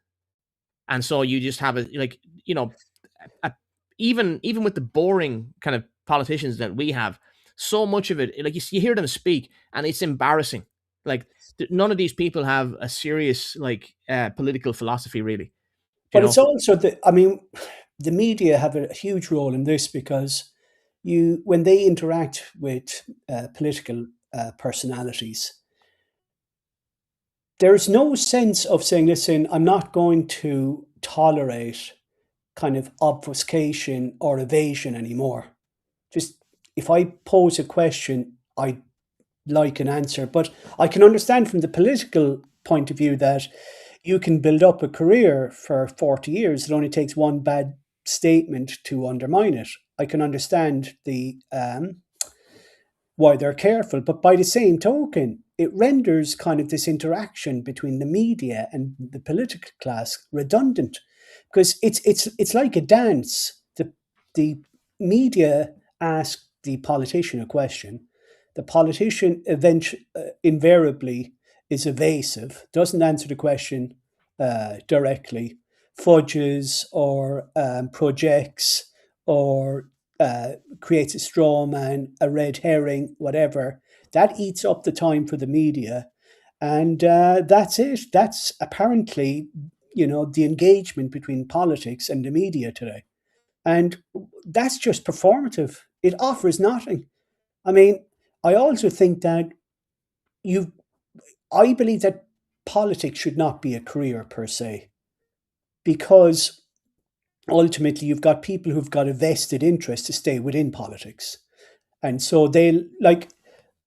And so you just have a, even with the boring kind of politicians that we have, so much of it, like you hear them speak and it's embarrassing. Like none of these people have a serious political philosophy, really. Do you But it's know? also I mean, the media have a huge role in this because when they interact with political personalities, there's no sense of saying, listen, I'm not going to tolerate kind of obfuscation or evasion anymore. Just if I pose a question, I like an answer. But I can understand from the political point of view that you can build up a career for 40 years. It only takes one bad statement to undermine it. I can understand why they're careful. But by the same token, it renders kind of this interaction between the media and the political class redundant because it's like a dance. The media ask the politician a question. The politician invariably is evasive, doesn't answer the question directly, fudges or projects or creates a straw man, a red herring, whatever. That eats up the time for the media. And that's it. That's apparently, the engagement between politics and the media today. And that's just performative. It offers nothing. I mean, I also think that you I believe that politics should not be a career per se, because ultimately you've got people who've got a vested interest to stay within politics. And so they like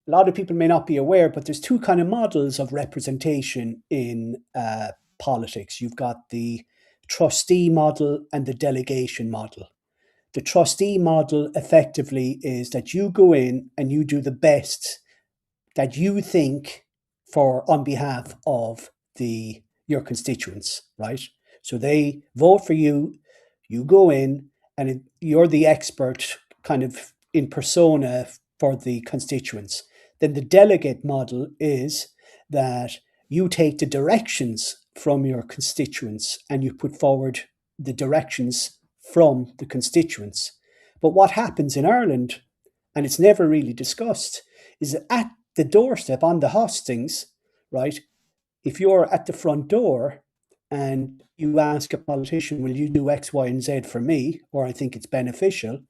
a lot of people may not be aware, but there's two kind of models of representation in politics. You've got the trustee model and the delegation model. The trustee model effectively is that you go in and you do the best that you think for on behalf of your constituents, right? So they vote for you, you go in, and you're the expert kind of in persona for the constituents. Then the delegate model is that You take the directions from your constituents and you put forward the directions from the constituents. But what happens in Ireland, and it's never really discussed, is that at the doorstep on the hustings, right? If you're at the front door and you ask a politician, will you do X, Y, and Z for me, or I think it's beneficial,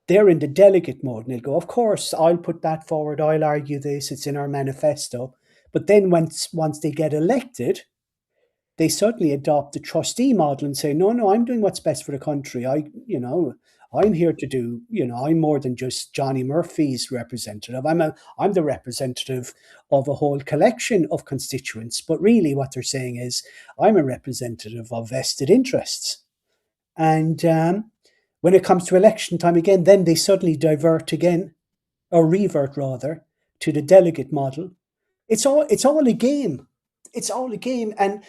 they're in the delegate mode and they'll go, of course, I'll put that forward, I'll argue this, it's in our manifesto. But then once they get elected, they suddenly adopt the trustee model and say, no, I'm doing what's best for the country. I'm here to do, I'm more than just Johnny Murphy's representative. I'm the representative of a whole collection of constituents. But really what they're saying is, I'm a representative of vested interests. And when it comes to election time again, then they suddenly divert again, or revert rather, to the delegate model. It's all a game. It's all a game, and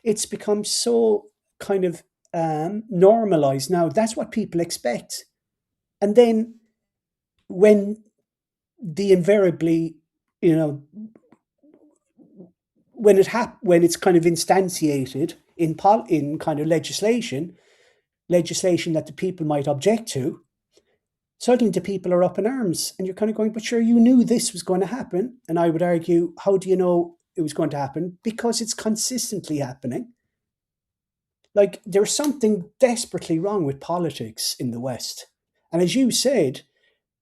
it's become so kind of normalized now. That's what people expect, and then when the invariably, you know, when it's kind of instantiated in kind of legislation that the people might object to, suddenly the people are up in arms, and you're kind of going, but sure, you knew this was going to happen. And I would argue, how do you know it was going to happen? Because it's consistently happening. Like, there's something desperately wrong with politics in the West. And as you said,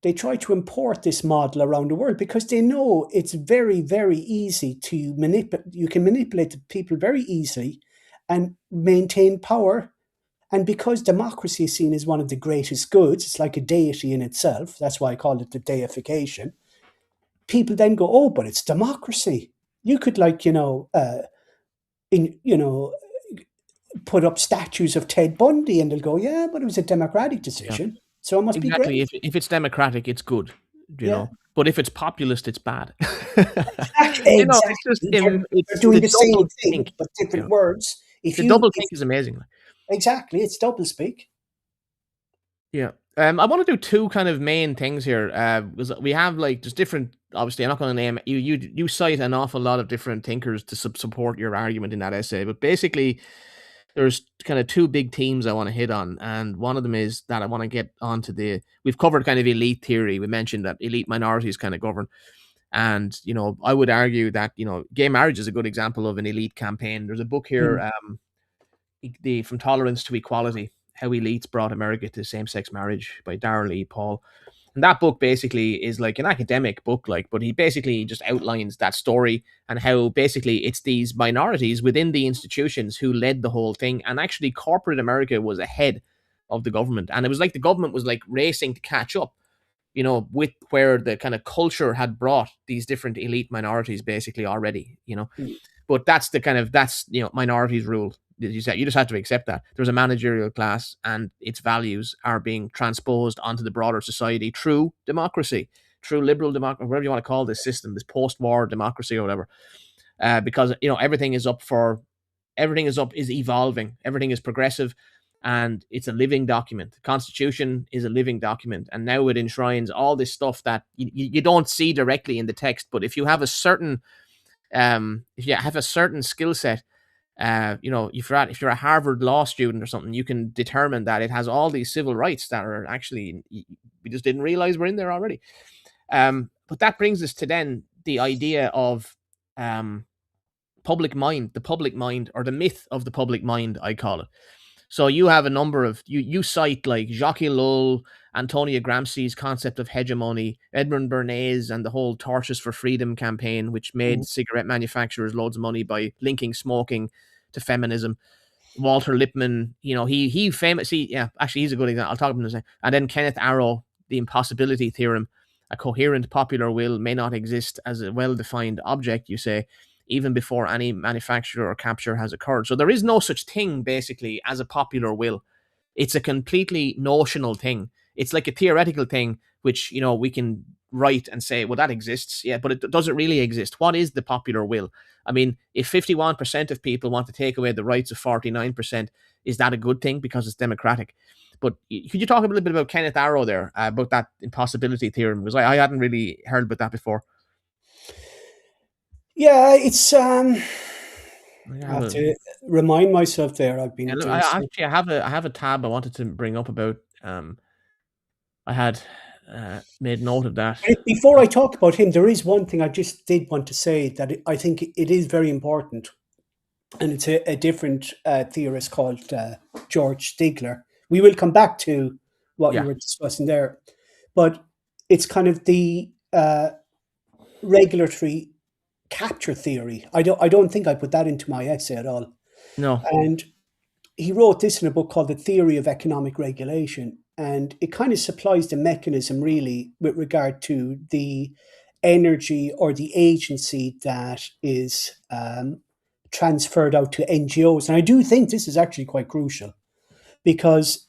they try to import this model around the world because they know it's very, very easy to manipulate. You can manipulate the people very easily and maintain power. And because democracy is seen as one of the greatest goods, it's like a deity in itself. That's why I call it the deification. People then go, oh, but it's democracy. You could, like, in put up statues of Ted Bundy, and they'll go, yeah, but it was a democratic Yeah. decision, so it must be Exactly. great. If it's democratic, it's good, you Yeah, know. But if it's populist, it's bad. exactly. You know, it's just Exactly. They're it's doing the the same double thing think. but You different know, words. the double think is amazing. Exactly, it's doublespeak. Yeah. I want to do two kind of main things here. Because we have like there's different. Obviously, I'm not going to name you. You cite an awful lot of different thinkers to support your argument in that essay. But basically, there's kind of two big themes I want to hit on, and one of them is that I want to get onto the. We've covered kind of elite theory. We mentioned that elite minorities kind of govern, and I would argue that gay marriage is a good example of an elite campaign. There's a book here, Mm, the From Tolerance to Equality: How Elites Brought America to Same-Sex Marriage by Darrell E. Paul. And that book basically is like an academic book, but he basically just outlines that story and how basically it's these minorities within the institutions who led the whole thing. And actually, corporate America was ahead of the government. And it was like the government was like racing to catch up, with where the kind of culture had brought these different elite minorities basically already. mm, But that's minorities rule. You said you just have to accept that there's a managerial class and its values are being transposed onto the broader society through democracy, through liberal democracy, whatever you want to call this system, this post-war democracy or whatever. Because everything is is evolving, everything is progressive, and it's a living document. The Constitution is a living document, and now it enshrines all this stuff that you don't see directly in the text. But if you have a certain skill set, if you're a Harvard law student or something, you can determine that it has all these civil rights that are actually we just didn't realize were in there already. But that brings us to then the idea of public mind, the public mind, or the myth of the public mind, I call it. So you have a number of you cite like Jacques Ellul, Antonio Gramsci's concept of hegemony, Edmund Bernays and the whole Torches for Freedom campaign, which made mm, cigarette manufacturers loads of money by linking smoking to feminism. Walter Lippmann, he famously, yeah, actually he's a good example. I'll talk about him in a second. And then Kenneth Arrow, the impossibility theorem: a coherent popular will may not exist as a well-defined object, you say, even before any manufacture or capture has occurred. So there is no such thing, basically, as a popular will. It's a completely notional thing. It's like a theoretical thing, which, we can write and say, well, that exists. Yeah, but it doesn't really exist. What is the popular will? I mean, if 51% of people want to take away the rights of 49%, is that a good thing because it's democratic? But could you talk a little bit about Kenneth Arrow there, about that impossibility theorem? Because I hadn't really heard about that before. Yeah, it's I I have have a to remind myself there. I've yeah, been look, doing so. actually I have a tab I wanted to bring up about. I had made note of that. Before I talk about him, there is one thing I just did want to say that I think it is very important, and it's a different theorist called George Stigler. We will come back to what you Yeah, were discussing there, but it's kind of the regulatory capture theory. I don't think I put that into my essay at all. no, And he wrote this in a book called The Theory of Economic Regulation. And it kind of supplies the mechanism, really, with regard to the energy or the agency that is transferred out to NGOs. And I do think this is actually quite crucial because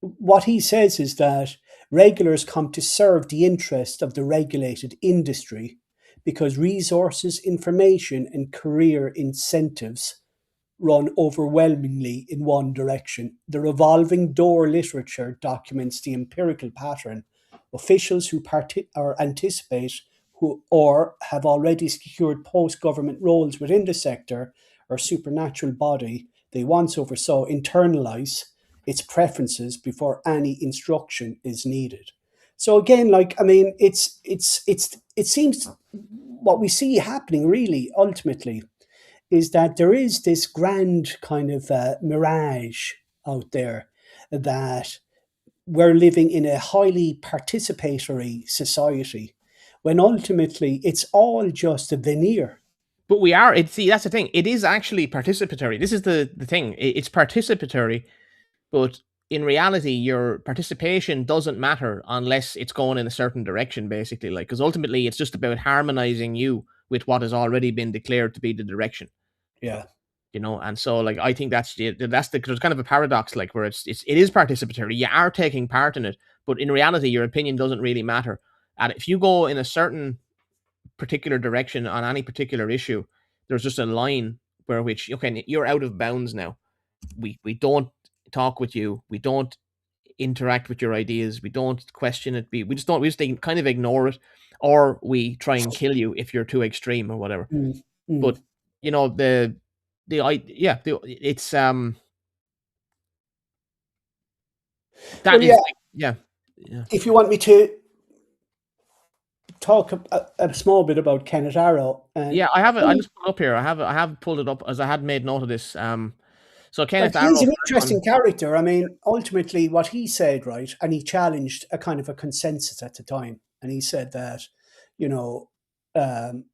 what he says is that regulators come to serve the interest of the regulated industry because resources, information, and career incentives run overwhelmingly in one direction. The revolving door literature documents the empirical pattern. Officials who or anticipate who or have already secured post government roles within the sector or supernatural body they once oversaw internalize its preferences before any instruction is needed. So again, like I mean, it seems what we see happening really ultimately is that there is this grand kind of mirage out there that we're living in a highly participatory society when ultimately it's all just a veneer. but we are. It see that's the thing. It is actually participatory. This is the thing. It's participatory, but in reality, your participation doesn't matter unless it's going in a certain direction. Basically, like because ultimately, it's just about harmonizing you with what has already been declared to be the direction. Yeah. And so like I think there's kind of a paradox like where it is participatory. You are taking part in it, but in reality your opinion doesn't really matter. And if you go in a certain particular direction on any particular issue, there's just a line where which okay, you're out of bounds now. We don't talk with you, we don't interact with your ideas, we don't question it, we just kind of ignore it, or we try and kill you if you're too extreme or whatever. Mm, But mm. it's Well, that yeah, is like yeah, yeah, if you want me to talk a small bit about Kenneth Arrow, and yeah. I have it. I just pulled it up here. I have pulled it up as I had made note of this. So like Kenneth he's Arrow, an first one. interesting character. I mean, ultimately, what he said, right, and he challenged a kind of a consensus at the time, and he said that, you know, um,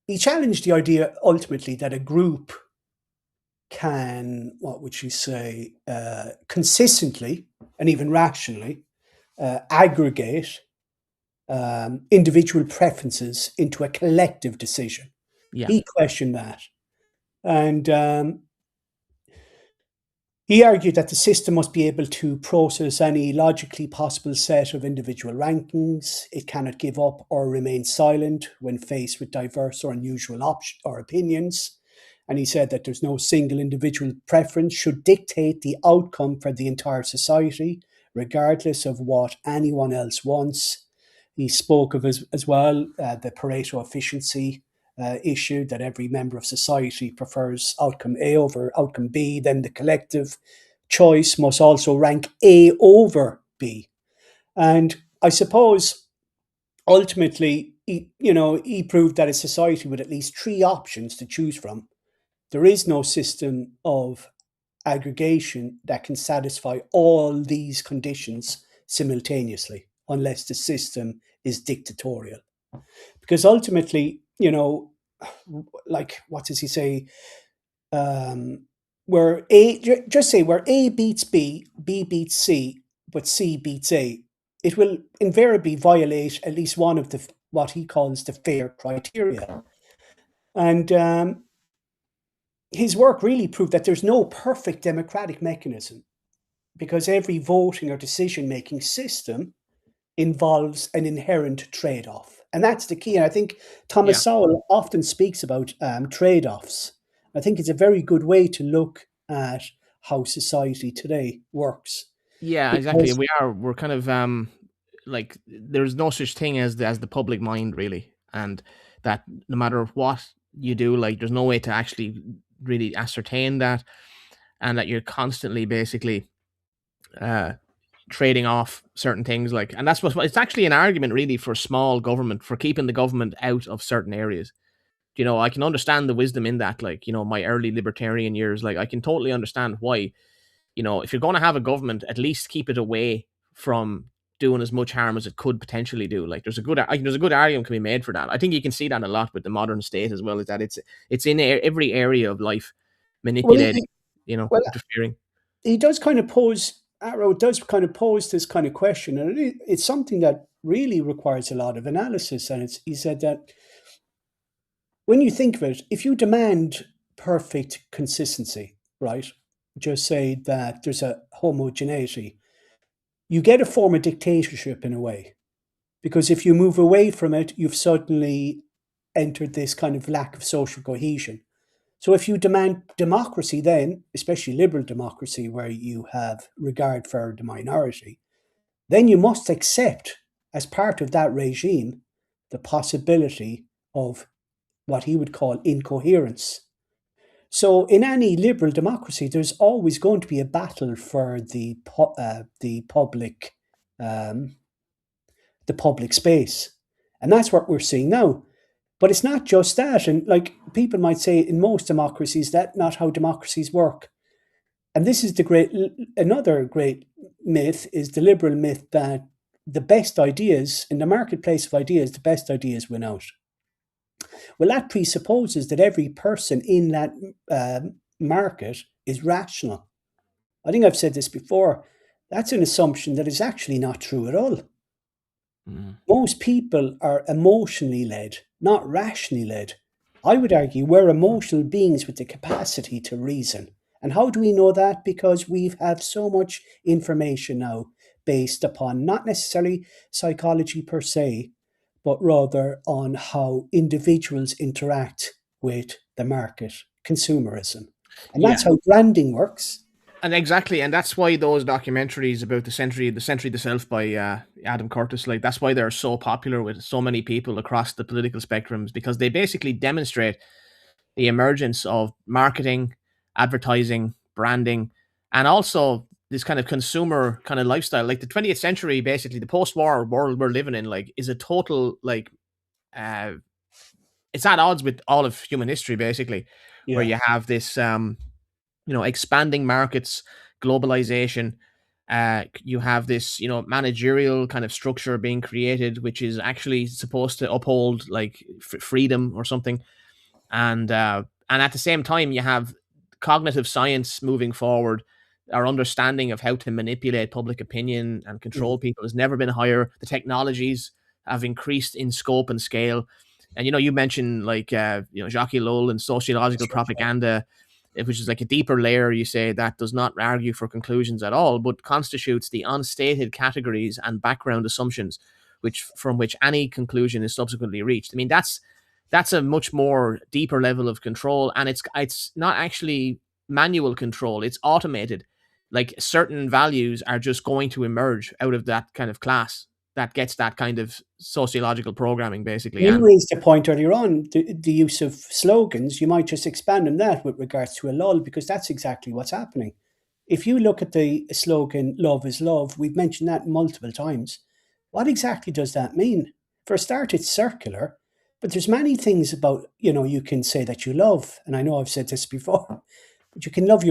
he challenged the idea ultimately that a group can, what would you say, consistently and even rationally aggregate individual preferences into a collective decision. Yeah, He questioned that. And he argued that the system must be able to process any logically possible set of individual rankings. It cannot give up or remain silent when faced with diverse or unusual options or opinions. And he said that there's no single individual preference should dictate the outcome for the entire society, regardless of what anyone else wants. He spoke of as well the Pareto efficiency issue that every member of society prefers outcome A over outcome B, then the collective choice must also rank A over B. And I suppose ultimately, he proved that a society with at least three options to choose from, there is no system of aggregation that can satisfy all these conditions simultaneously, unless the system is dictatorial. Because ultimately, like what does he say? Um, where just say where A beats B, B beats C, but C beats A, it will invariably violate at least one of the what he calls the fair criteria. And his work really proved that there's no perfect democratic mechanism because every voting or decision making system involves an inherent trade off. And that's the key. And I think yeah, Thomas Sowell often speaks about trade offs. I think it's a very good way to look at how society today works. yeah. Exactly. Because, We're kind of like there's no such thing as the public mind really, and that no matter what you do. Like, there's no way to actually really ascertain that, and that you're constantly basically uh, trading off certain things. Like, and that's what it's actually an argument really for small government, for keeping the government out of certain areas. I can understand the wisdom in that. Like, my early libertarian years, like I can totally understand why. If you're going to have a government, at least keep it away from doing as much harm as it could potentially do. Like, there's a good argument can be made for that. I think you can see that a lot with the modern state as well, is that it's in every area of life, Well, manipulating, well, interfering. he does kind of pose, Arrow does kind of pose this kind of question, and it's something that really requires a lot of analysis. And he said that when you think of it, if you demand perfect consistency, right, just say that there's a homogeneity, you get a form of dictatorship in a way. Because if you move away from it, you've suddenly entered this kind of lack of social cohesion. So if you demand democracy, then, especially liberal democracy, where you have regard for the minority, then you must accept, as part of that regime, the possibility of what he would call incoherence. So in any liberal democracy, there's always going to be a battle for um, the public space, and that's what we're seeing now. But it's not just that, and like people might say, in most democracies, that's not how democracies work. And this is another great myth is the liberal myth that the best ideas in the marketplace of ideas, the best ideas win out. Well, that presupposes that every person in that market is rational. I think I've said this before. That's an assumption that is actually not true at all. Mm. Most people are emotionally led, not rationally led. I would argue we're emotional beings with the capacity to reason. And how do we know that? Because we have so much information now based upon not necessarily psychology per se, but rather on how individuals interact with the market, consumerism. And Yeah, that's how branding works. and exactly, and that's why those documentaries about the century, the self by Adam Curtis, like that's why they're so popular with so many people across the political spectrums, because they basically demonstrate the emergence of marketing, advertising, branding, and also this kind of consumer kind of lifestyle. Like the 20th century, basically the post-war world we're living in, like is a total like uh it's at odds with all of human history, basically, where Yeah. you have this expanding markets, globalization. You have this, managerial kind of structure being created, which is actually supposed to uphold like freedom or something. And at the same time, you have cognitive science moving forward. Our understanding of how to manipulate public opinion and Mm. control people has never been higher. The technologies have increased in scope and scale. And you mentioned like Jacques Ellul and sociological That's right. propaganda, which is like a deeper layer. You say that does not argue for conclusions at all, but constitutes the unstated categories and background assumptions, which from which any conclusion is subsequently reached. I mean, that's a much more deeper level of control, and it's not actually manual control, it's automated. Like certain values are just going to emerge out of that kind of class that gets that kind of sociological programming, basically. You And raised a point earlier on, the use of slogans. You might just expand on that with regards to a lull, because that's exactly what's happening. If you look at the slogan, love is love, we've mentioned that multiple times. What exactly does that mean? For a start, it's circular, but there's many things about, you can say that you love, and I know I've said this before, but you can love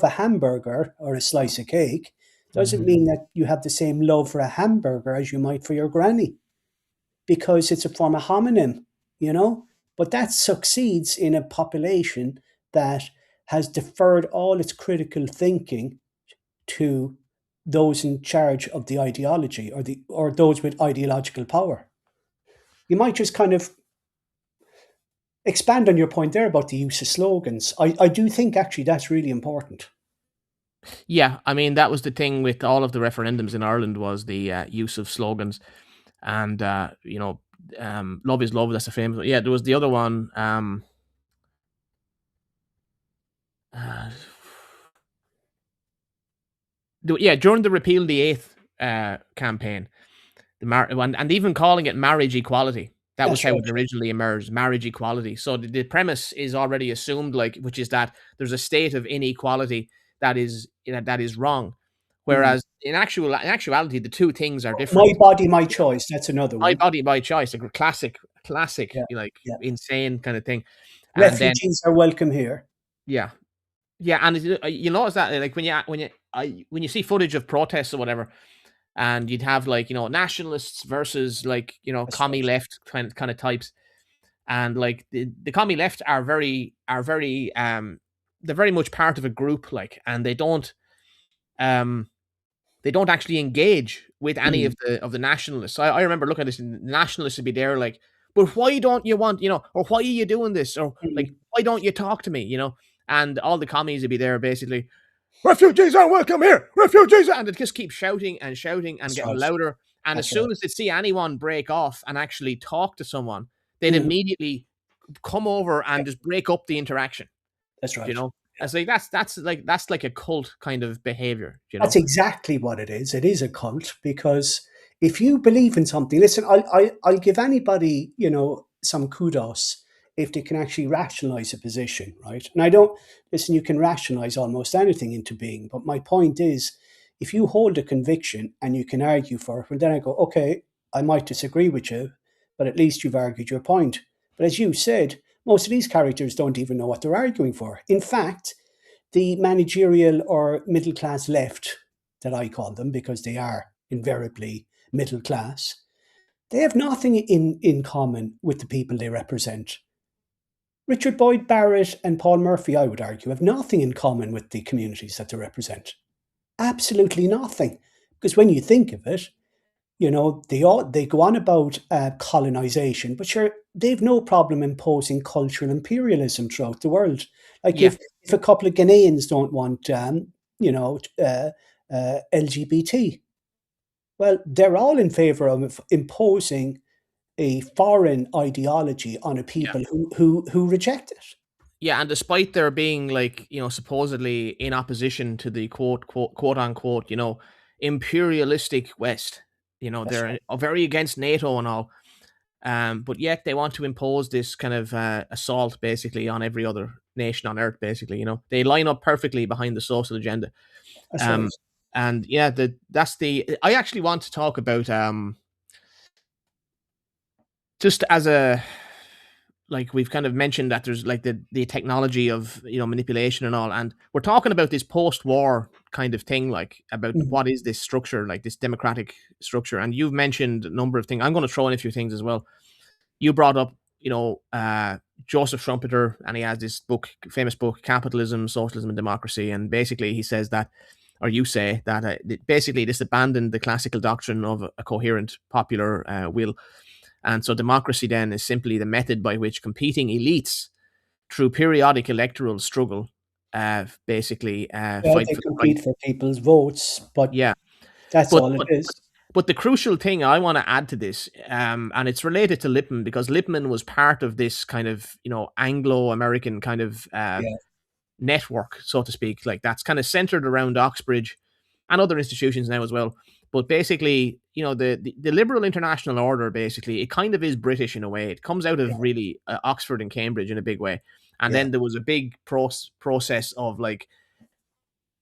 a hamburger or a slice of cake. Doesn't Mhm. mean that you have the same love for a hamburger as you might for your granny, because it's a form of homonym, you know? But that succeeds in a population that has deferred all its critical thinking to those in charge of the ideology, or those with ideological power. You might just kind of expand on your point there about the use of slogans. I do think actually that's really important. Yeah, I mean that was the thing with all of the referendums in Ireland, was the use of slogans. And love is love, that's a famous one. Yeah, there was the other one. Uh, yeah, during the repeal the eighth campaign, and even calling it marriage equality. That was That's how right. it originally emerged, marriage equality. So the premise is already assumed, like, which is that there's a state of inequality that is, that is wrong. Mm. Whereas in actuality, the two things are My different. body, my You know, choice. That's another my one. body, my choice, a classic, Yeah, like yeah. insane kind of thing. And then Refugees are welcome here. yeah, yeah, and you notice that like when you see footage of protests or whatever, and you'd have like nationalists versus like That's commie right. left kind of types, and like the commie left are very they're very much part of a group, like, and um they don't actually engage with any Mm, of the nationalists. I remember looking at this, and the nationalists would be there like, but why don't you want, or why are you doing this, or like, mm. why don't you talk to me, and all the commies would be there basically, refugees are welcome here, refugees, and it just keep shouting and shouting and That's getting right. louder. And as That's right. soon as they see anyone break off and actually talk to someone, they'd Mm, immediately come over yeah, and just break up the interaction. that's You right. know, Yeah. it's like that's like a cult kind of behavior. That's exactly what it is. It is a cult because if you believe in something, listen, I'll give anybody, some kudos if they can actually rationalize a position, right? And I don't, listen, you can rationalize almost anything into being. But my point is, if you hold a conviction and you can argue for it, well, then I go, okay, I might disagree with you, but at least you've argued your point. But as you said, most of these characters don't even know what they're arguing for. In fact, the managerial or middle class left, that I call them because they are invariably middle class, they have nothing in common with the people they represent. Richard Boyd Barrett and Paul Murphy, I would argue, have nothing in common with the communities that they represent. Absolutely nothing. Because when you think of it, they go on about colonization, but sure, they've no problem imposing cultural imperialism throughout the world. Like Yeah, if a couple of Ghanaians don't want, you know, uh, LGBT, well, they're all in favor of imposing a foreign ideology on a yeah. people who reject it. Yeah, and despite there being like, supposedly in opposition to the quote unquote, imperialistic West, That's they're right. very against NATO and all. But yet they want to impose this kind of assault basically on every other nation on earth, basically, they line up perfectly behind the social agenda. That's right. Um, and yeah, I actually want to talk about just as a, like, we've kind of mentioned that there's like the technology of manipulation and all, and we're talking about this post-war kind of thing, like about Mhm. what is this structure, like this democratic structure. And you've mentioned a number of things. I'm going to throw in a few things as well. You brought up Joseph Schumpeter, and he has this famous book, Capitalism, Socialism, and Democracy. And basically he says that, or you say that, basically this abandoned the classical doctrine of a coherent popular will. And so democracy then is simply the method by which competing elites, through periodic electoral struggle, basically Well, fight they for the right. compete for people's votes, but Yeah, that's but all it but is. but the crucial thing I want to add to this, and it's related to Lippmann, because Lippmann was part of this kind of Anglo-American kind of Yeah, network, so to speak, like that's kind of centered around Oxbridge and other institutions now as well. But basically, the liberal international order, basically, it kind of is British in a way. It comes out yeah, of really Oxford and Cambridge in a big way. And yeah, then there was a big process of like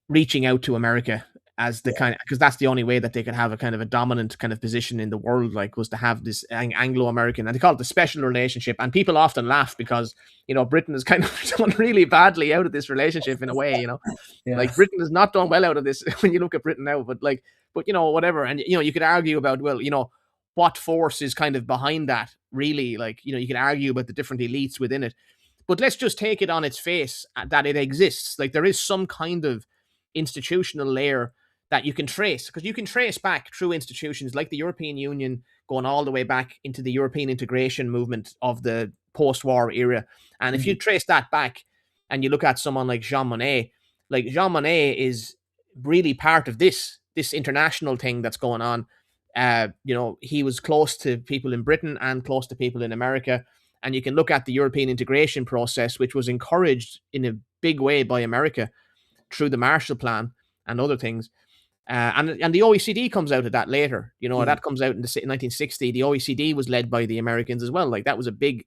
reaching out to America as the yeah. kind, because that's the only way that they could have a kind of a dominant kind of position in the world, like, was to have this Anglo-American, and they call it the special relationship. And people often laugh because Britain has kind of done really badly out of this relationship in a way. Yeah. Like, Britain has not done well out of this when you look at Britain now. But whatever, and you could argue about, well, what force is kind of behind that, really. Like, you could argue about the different elites within it, but let's just take it on its face, that it exists. Like, there is some kind of institutional layer that you can trace, because you can trace back through institutions like the European Union, going all the way back into the European integration movement of the post-war era. And if you Mhm. trace that back and you look at someone like Jean Monnet, is really part of this international thing that's going on. He was close to people in Britain and close to people in America. And you can look at the European integration process, which was encouraged in a big way by America through the Marshall Plan and other things. And the OECD comes out of that later. Mm. That comes out in the 1960. The OECD was led by the Americans as well. Like that was a big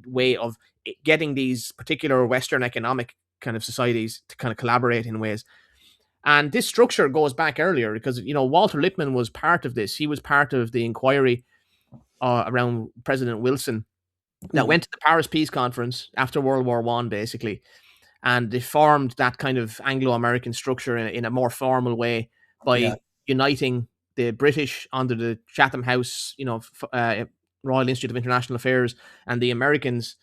way of getting these particular Western economic kind of societies to kind of collaborate in ways. And this structure goes back earlier because Walter Lippmann was part of this. He was part of the inquiry around President Wilson that Mm. went to the Paris Peace Conference after World War One, basically, and they formed that kind of Anglo-American structure in a more formal way Yeah. by uniting the British under the Chatham House, Royal Institute of International Affairs, and the Americans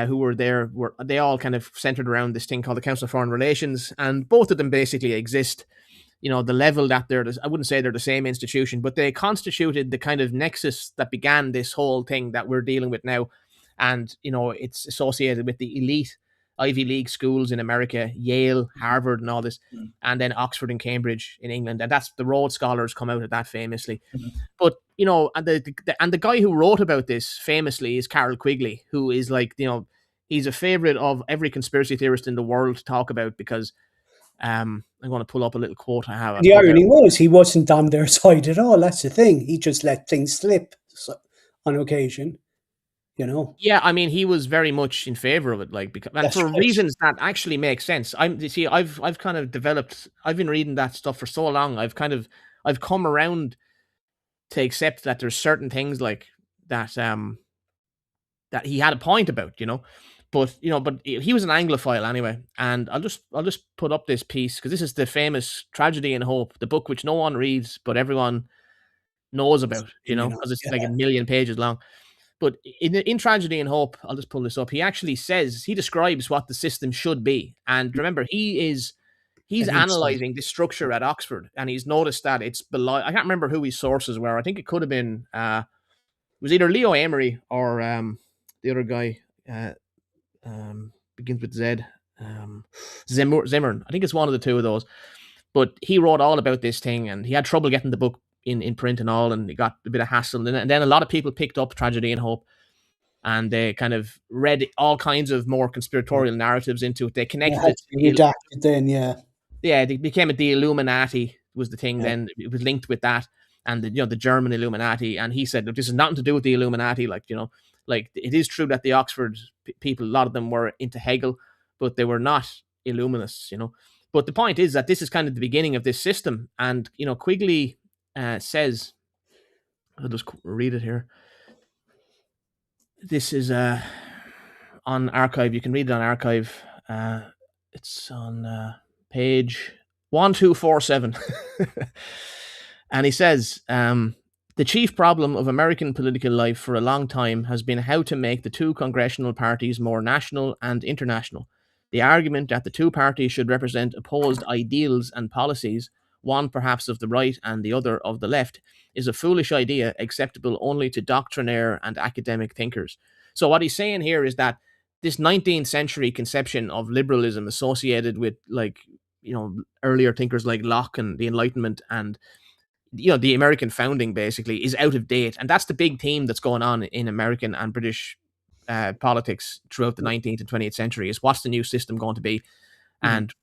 who were there were they all kind of centered around this thing called the Council of Foreign Relations, and both of them basically exist. The level that I wouldn't say they're the same institution, but they constituted the kind of nexus that began this whole thing that we're dealing with now. And, it's associated with the elite Ivy League schools in America, Yale, Harvard, and all this, Mm. and then Oxford and Cambridge in England. And that's the Rhodes Scholars come out of that famously. Mm. But, and the guy who wrote about this famously is Carroll Quigley, who is like, he's a favorite of every conspiracy theorist in the world to talk about because I'm going to pull up a little quote I have. I The put there. irony was he wasn't on their side at all. That's the thing. He just let things slip on occasion, you know. Yeah, I mean, he was very much in favor of it, like, because, and That's for right. reasons that actually make sense. You see, I've kind of developed. I've been reading that stuff for so long. I've come around to accept that there's certain things like that. That he had a point about, but he was an Anglophile anyway. And I'll just put up this piece because this is the famous Tragedy and Hope, the book which no one reads but everyone knows about, You know. because it's like Yeah. a million pages long. But in Tragedy and Hope, I'll just pull this up. He actually he describes what the system should be. And remember, he's An insight. analyzing this structure at Oxford, and he's noticed that it's below. I can't remember who his sources were. I think it could have been it was either Leo Amory or the other guy begins with Z. Zimmern. I think it's one of the two of those. But he wrote all about this thing, and he had trouble getting the book in print and all, and he got a bit of hassle. And then a lot of people picked up Tragedy and Hope, and they kind of read all kinds of more conspiratorial narratives into it. They It connected had it to be redacted then, yeah. yeah, it became the Illuminati was the thing. Yeah. Then it was linked with that, and the German Illuminati. And he said, "Look, this is nothing to do with the Illuminati. Like it is true that the Oxford people, a lot of them were into Hegel, but they were not Illuminists. But the point is that this is kind of the beginning of this system. And Quigley says, I'll just read it here. This is on Archive. You can read it on Archive. It's on page 1247. And he says, the chief problem of American political life for a long time has been how to make the two congressional parties more national and international. The argument that the two parties should represent opposed ideals and policies, one perhaps of the right and the other of the left, is a foolish idea acceptable only to doctrinaire and academic thinkers. So, what he's saying here is that this 19th century conception of liberalism associated with, like, earlier thinkers like Locke and the Enlightenment and the American founding basically is out of date, and that's the big theme that's going on in American and British politics throughout the 19th and 20th century. Is what's the new system going to be? Mhm. And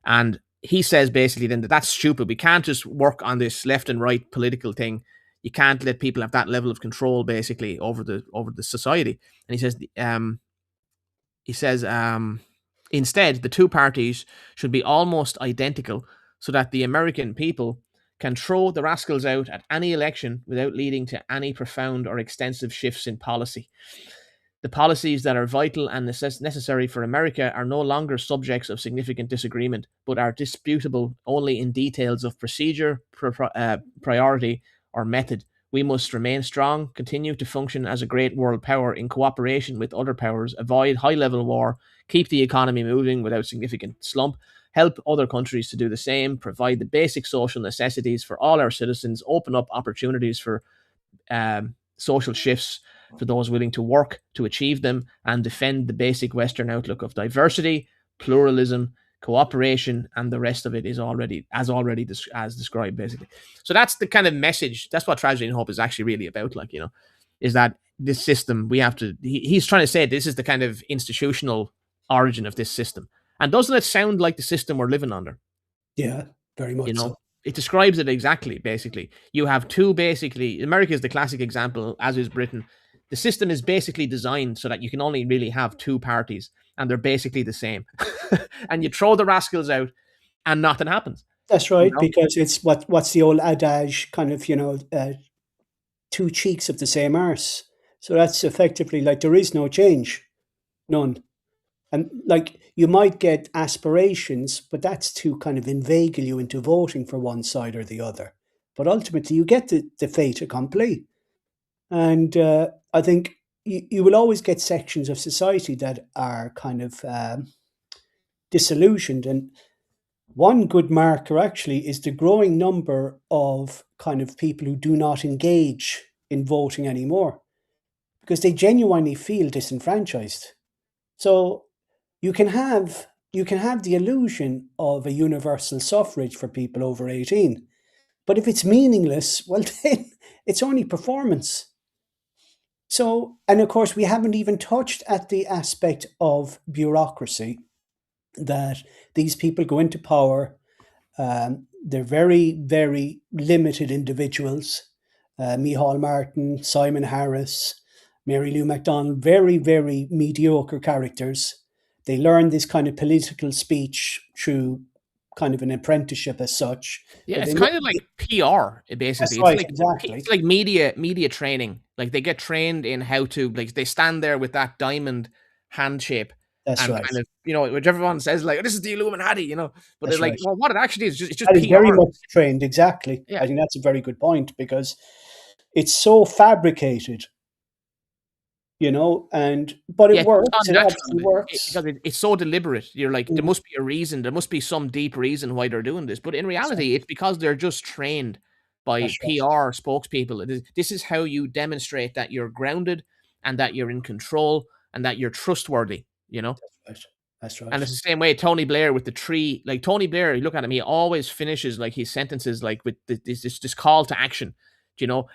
and he says basically then that that's stupid. We can't just work on this left and right political thing. You can't let people have that level of control basically over the society. And he says instead the two parties should be almost identical so that the American people can throw the rascals out at any election without leading to any profound or extensive shifts in policy. The policies that are vital and necessary for America are no longer subjects of significant disagreement, but are disputable only in details of procedure, priority, or method. We must remain strong, continue to function as a great world power in cooperation with other powers, avoid high level war, keep the economy moving without significant slump, help other countries to do the same, provide the basic social necessities for all our citizens, open up opportunities for social shifts for those willing to work to achieve them, and defend the basic Western outlook of diversity, pluralism, cooperation, and the rest of it is already as described basically. So that's the kind of message. That's what Tragedy and Hope is actually really about. Like, is that this system we have to? He's trying to say this is the kind of institutional origin of this system. And doesn't it sound like the system we're living under? Yeah. Very You much know, so. it describes it exactly. Basically, you have two. Basically, America is the classic example, as is Britain. The system is basically designed so that you can only really have two parties, and they're basically the same. And you throw the rascals out, and nothing happens. That's You right, know, because it's what's the old adage, kind of, two cheeks of the same arse. So that's effectively like there is no change, none. And like you might get aspirations, but that's to kind of inveigle you into voting for one side or the other. But ultimately, you get the fait accompli. And I think you will always get sections of society that are kind of disillusioned. And one good marker actually is the growing number of kind of people who do not engage in voting anymore because they genuinely feel disenfranchised. So you can have the illusion of a universal suffrage for people over 18, but if it's meaningless, well then it's only performance. So, and of course, we haven't even touched at the aspect of bureaucracy that these people go into power. They're very, very limited individuals. Micheál Martin, Simon Harris, Mary Lou MacDonald, very, very mediocre characters. They learn this kind of political speech through kind of an apprenticeship as such, yeah, but it's they kind of never. like PR. That's Basically, right, exactly. it's like media training. Like they get trained in how to like they stand there with that diamond hand shape That's and right. kind of which everyone says like this is the Illuminati, but they're That's like right. well, what it actually is just it's just That is very PR. much trained, exactly. Yeah, I think that's a very good point because it's so fabricated, and but it yeah, it's works. It unnatural obviously works. because it's so deliberate. You're like there Mm, must be a reason, there must be some deep reason why they're doing this, but in so reality, it's because they're just trained by that's right. PR spokespeople. This is how you demonstrate that you're grounded and that you're in control and that you're trustworthy. That's right. That's And right. it's the same way Tony Blair with the tree. Like Tony Blair, you look at him, he always finishes like his sentences like with this call to action,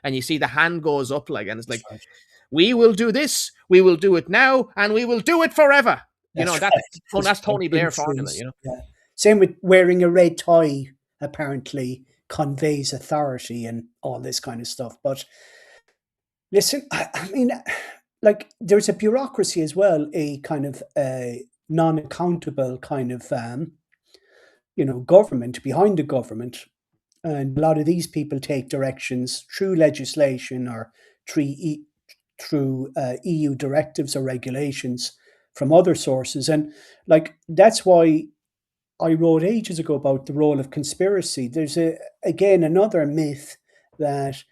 and you see the hand goes up like, and it's That's like, right. we will do this, we will do it now, and we will do it forever. That's That's right. That's that's right. Tony In Blair formula. truth, yeah. Same with wearing a red tie. Apparently, conveys authority and all this kind of stuff. But listen, I mean, like there's a bureaucracy as well, a kind of non-accountable kind of government behind the government. And a lot of these people take directions through legislation or through, through EU directives or regulations from other sources. And like that's why I wrote ages ago about the role of conspiracy. There's again another myth that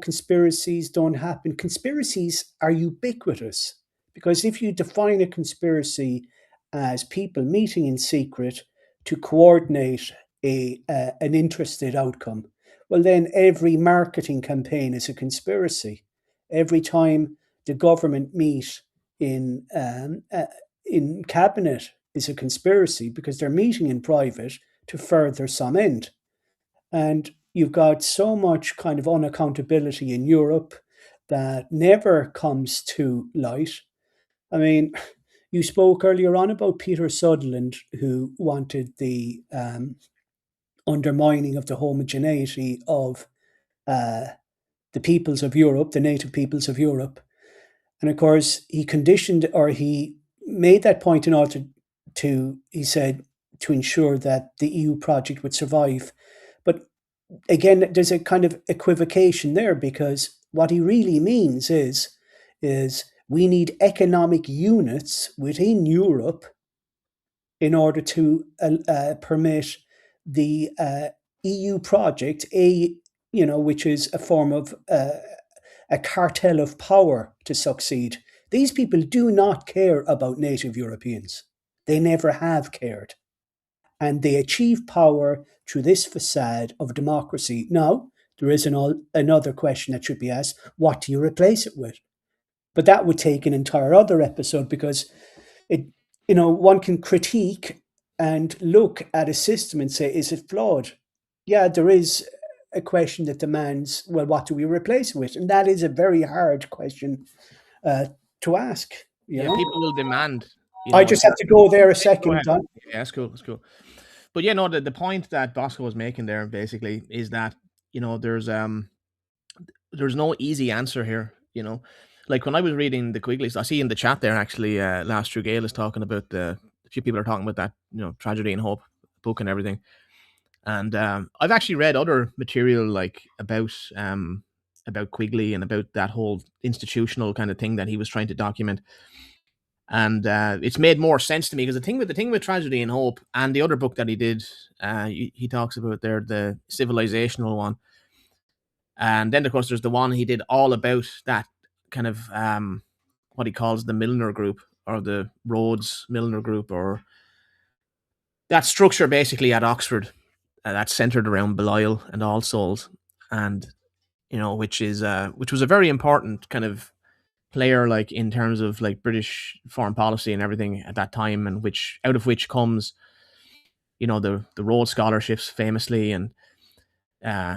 conspiracies don't happen. Conspiracies are ubiquitous because if you define a conspiracy as people meeting in secret to coordinate an interested outcome, well then every marketing campaign is a conspiracy. Every time the government meet in in cabinet is a conspiracy because they're meeting in private to further some end. And you've got so much kind of unaccountability in Europe that never comes to light. I mean, you spoke earlier on about Peter Sutherland, who wanted the undermining of the homogeneity of uh, the peoples of Europe, the native peoples of Europe. And of course, he conditioned or he made that point in order he said, to ensure that the EU project would survive. But again, there's a kind of equivocation there because what he really means is we need economic units within Europe in order to permit the EU project, which is a form of a cartel of power to succeed. These people do not care about native Europeans. They never have cared. And they achieve power through this facade of democracy. Now, there is another question that should be asked: what do you replace it with? But that would take an entire other episode because it, one can critique and look at a system and say, is it flawed? Yeah, there is a question that demands, well, what do we replace it with? And that is a very hard question uh, to ask. You Yeah, know, people will demand, I a just have to certain. go there a Go second, ahead. Don. Yeah, that's cool. That's cool. but yeah, no, the point that Bosco was making there basically is that there's no easy answer here. Like when I was reading the Quigley's, I see in the chat there actually, last through Gale is talking about a few people are talking about that, Tragedy and Hope book and everything. And I've actually read other material like about Quigley and about that whole institutional kind of thing that he was trying to document. And it's made more sense to me because the thing with Tragedy and Hope and the other book that he did, he talks about there, the civilizational one, and then of course there's the one he did all about that kind of what he calls the Milner group, or the Rhodes Milner group, or that structure basically at Oxford, that's centered around Belial and All Souls, and which was a very important kind of player, like in terms of like British foreign policy and everything at that time, and which out of which comes the Rhodes scholarships famously, and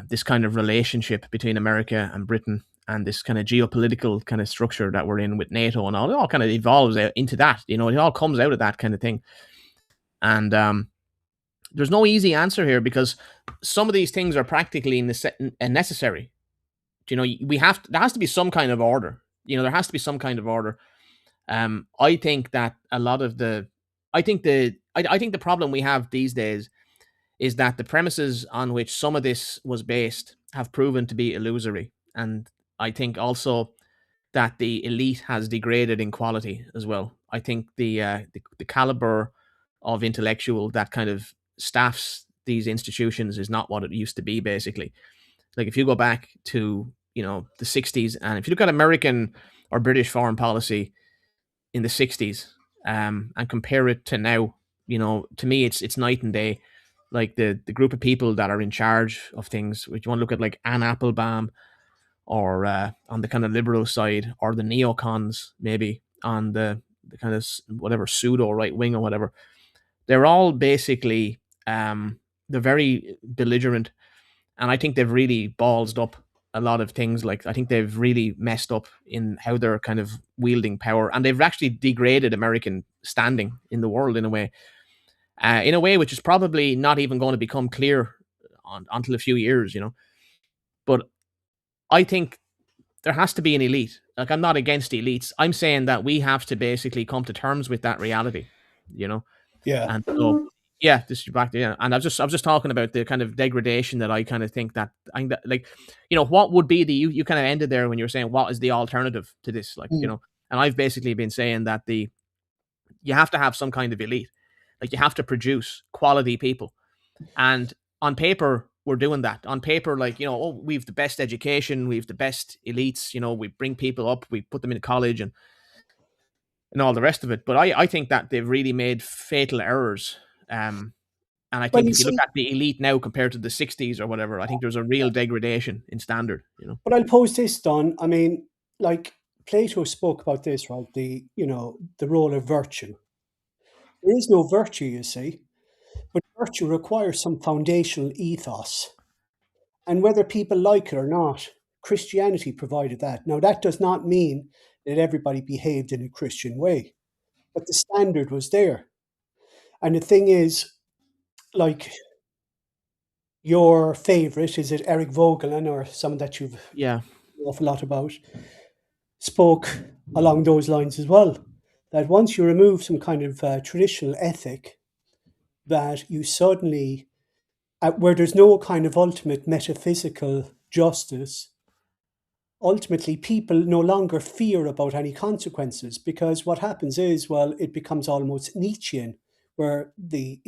this kind of relationship between America and Britain, and this kind of geopolitical kind of structure that we're in with NATO and all. It all kind of evolves out into that. It all comes out of that kind of thing. And there's no easy answer here, because some of these things are practically necessary. We have there has to be some kind of order. There has to be some kind of order. I think that a lot of the, I think the problem we have these days is that the premises on which some of this was based have proven to be illusory. And I think also that the elite has degraded in quality as well. I think the caliber of intellectual that kind of staffs these institutions is not what it used to be, basically. Like if you go back to, the 60s, and if you look at American or British foreign policy in the 60s, and compare it to now, to me it's night and day. Like the group of people that are in charge of things, which you want to look at, like Anne Applebaum, or on the kind of liberal side, or the neocons maybe on the kind of whatever pseudo right wing or whatever. They're all basically they're very belligerent, and I think they've really ballsed up a lot of things. Like I think they've really messed up in how they're kind of wielding power, and they've actually degraded American standing in the world in a way which is probably not even going to become clear until a few years. But I think there has to be an elite. Like I'm not against elites. I'm saying that we have to basically come to terms with that reality. You know, Yeah. and so yeah, this is back to, yeah. And I was just talking about the kind of degradation that I kind of think that like, what would be you kind of ended there when you were saying what is the alternative to this, like, Mm. and I've basically been saying that you have to have some kind of elite, like you have to produce quality people, and on paper we're doing that. On paper, like, oh, we've the best education, we've the best elites, we bring people up, we put them in college, and all the rest of it. But I think that they've really made fatal errors. And I Well, think you if you look see, at the elite now compared to the 60s or whatever, I think there's a real degradation in standard. but I'll pose this, Don. I mean, like Plato spoke about this, right? The role of virtue. There is no virtue, you see, but virtue requires some foundational ethos. And whether people like it or not, Christianity provided that. Now, that does not mean that everybody behaved in a Christian way, but the standard was there. And the thing is, like, your favorite, is it Eric Vogelin or someone that you've Yeah, an awful lot about, spoke along those lines as well. That once you remove some kind of traditional ethic, that you suddenly, where there's no kind of ultimate metaphysical justice, ultimately people no longer fear about any consequences, because what happens is, well, it becomes almost Nietzschean, where the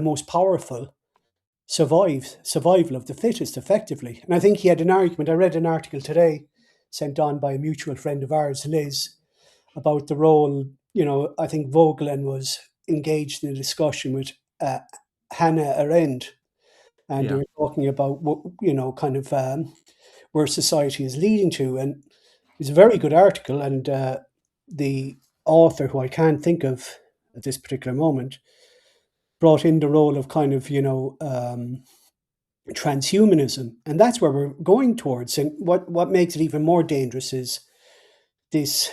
most powerful survival of the fittest, effectively. And I think he had an argument. I read an article today sent on by a mutual friend of ours, Liz, about the role. I think Vogelin was engaged in a discussion with uh, Hannah Arendt, and they yeah, were talking about what, kind of where society is leading to. And it was a very good article. And the author, who I can't think of at this particular moment, brought in the role of kind of, transhumanism. And that's where we're going towards. And what makes it even more dangerous is this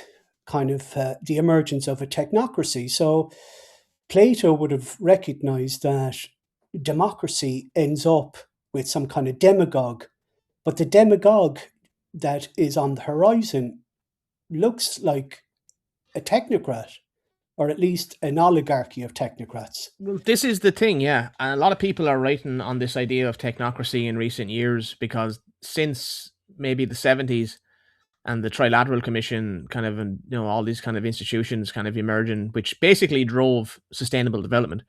kind of the emergence of a technocracy. So Plato would have recognized that democracy ends up with some kind of demagogue, but the demagogue that is on the horizon looks like a technocrat, or at least an oligarchy of technocrats. Well, this is the thing, yeah. And a lot of people are writing on this idea of technocracy in recent years because since maybe the 70s and the Trilateral Commission kind of, and all these kind of institutions kind of emerging, which basically drove sustainable development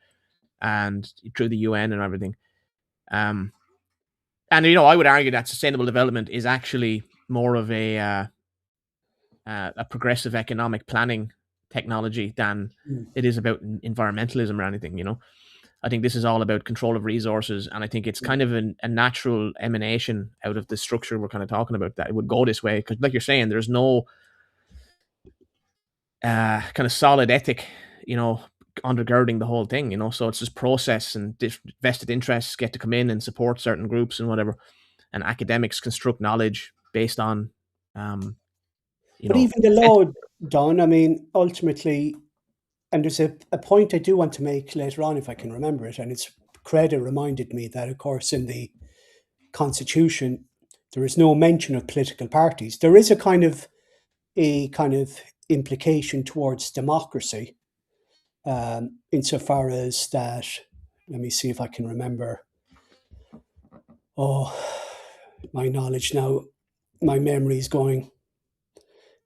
and through the UN and everything. Um, and I would argue that sustainable development is actually more of a progressive economic planning technology than Mm. it is about environmentalism or anything. I think this is all about control of resources, and I think it's kind of a natural emanation out of the structure we're kind of talking about that it would go this way. Because, like you're saying, there's no kind of solid ethic, undergirding the whole thing. So it's just process and vested interests get to come in and support certain groups and whatever, and academics construct knowledge based on, um, you But know, even the law, Don, I mean, ultimately, and there's a point I do want to make later on if I can remember it, and it's Creda reminded me that, of course, in the Constitution, there is no mention of political parties. There is a kind of implication towards democracy, insofar as that. Let me see if I can remember. Oh, my knowledge now, my memory is going.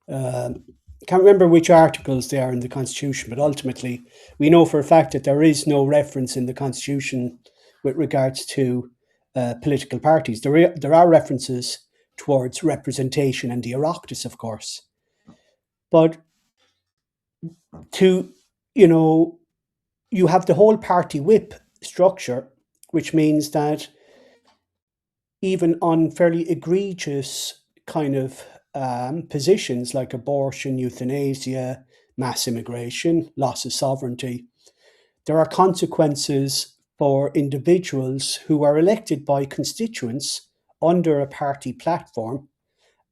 Um, can't remember which articles they are in the Constitution, but ultimately, we know for a fact that there is no reference in the Constitution with regards to political parties. There are references towards representation and the Oireachtas, of course, but to you know, you have the whole party whip structure, which means that even on fairly egregious kind of positions like abortion, euthanasia, mass immigration, loss of sovereignty, there are consequences for individuals who are elected by constituents under a party platform,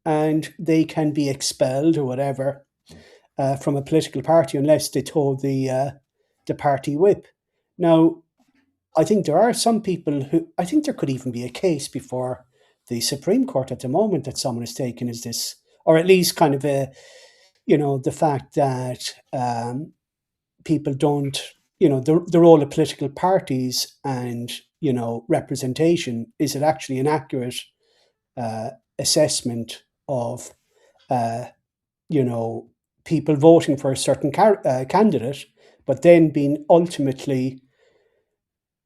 and they can be expelled or whatever from a political party unless they toe the party whip. Now, I think there are some people who I think there could even be a case before the Supreme Court at the moment that someone is taken as this, or at least kind of the fact that people don't, the role of political parties and representation, is it actually an accurate uh, assessment of uh, you know people voting for a certain candidate, but then being ultimately,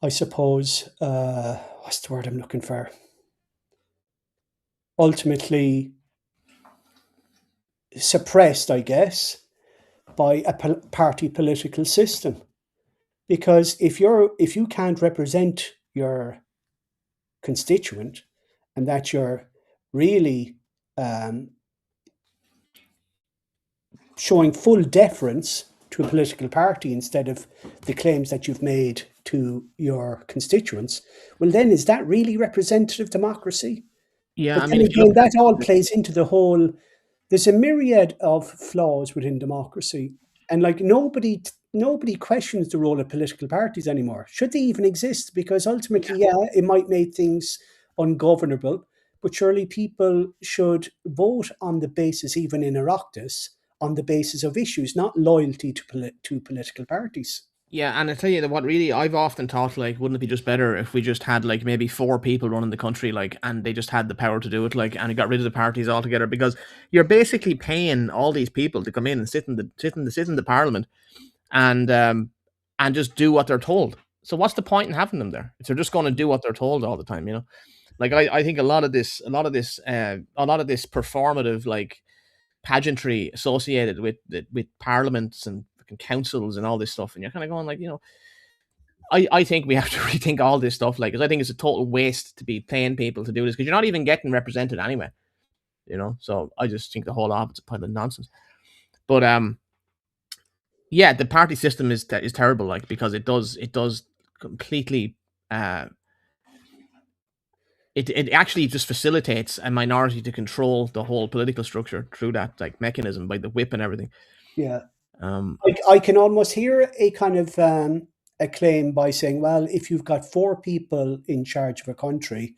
I suppose, what's the word I'm looking for? Ultimately suppressed, I guess, by a party political system. Because if you can't represent your constituent, and that you're really um, showing full deference to a political party instead of the claims that you've made to your constituents, well, then is that really representative democracy? yeah. But I mean, then if you look again, that all at plays into the whole. There's a myriad of flaws within democracy, and like nobody questions the role of political parties anymore. Should they even exist? Because yeah, ultimately, yeah, it might make things ungovernable, but surely people should vote on the basis, even in Oireachtas, on the basis of issues, not loyalty to political parties. yeah, and I tell you that what really I've often thought, like, wouldn't it be just better if we just had like maybe four people running the country, like, and they just had the power to do it, like, and it got rid of the parties altogether? Because you're basically paying all these people to come in and sit in the parliament and just do what they're told. So what's the point in having them there if they're just going to do what they're told all the time? Like I think a lot of this performative, like, pageantry associated with parliaments and fucking councils and all this stuff, and you're kind of going like, I think we have to rethink all this stuff, like, because I think it's a total waste to be paying people to do this because you're not even getting represented anyway. So I just think the whole lot it's a pile of nonsense. But yeah, the party system is terrible, like, because it does completely uh it actually just facilitates a minority to control the whole political structure through that, like, mechanism by the whip and everything. Yeah. Um, I can almost hear a kind of a claim by saying, well, if you've got four people in charge of a country,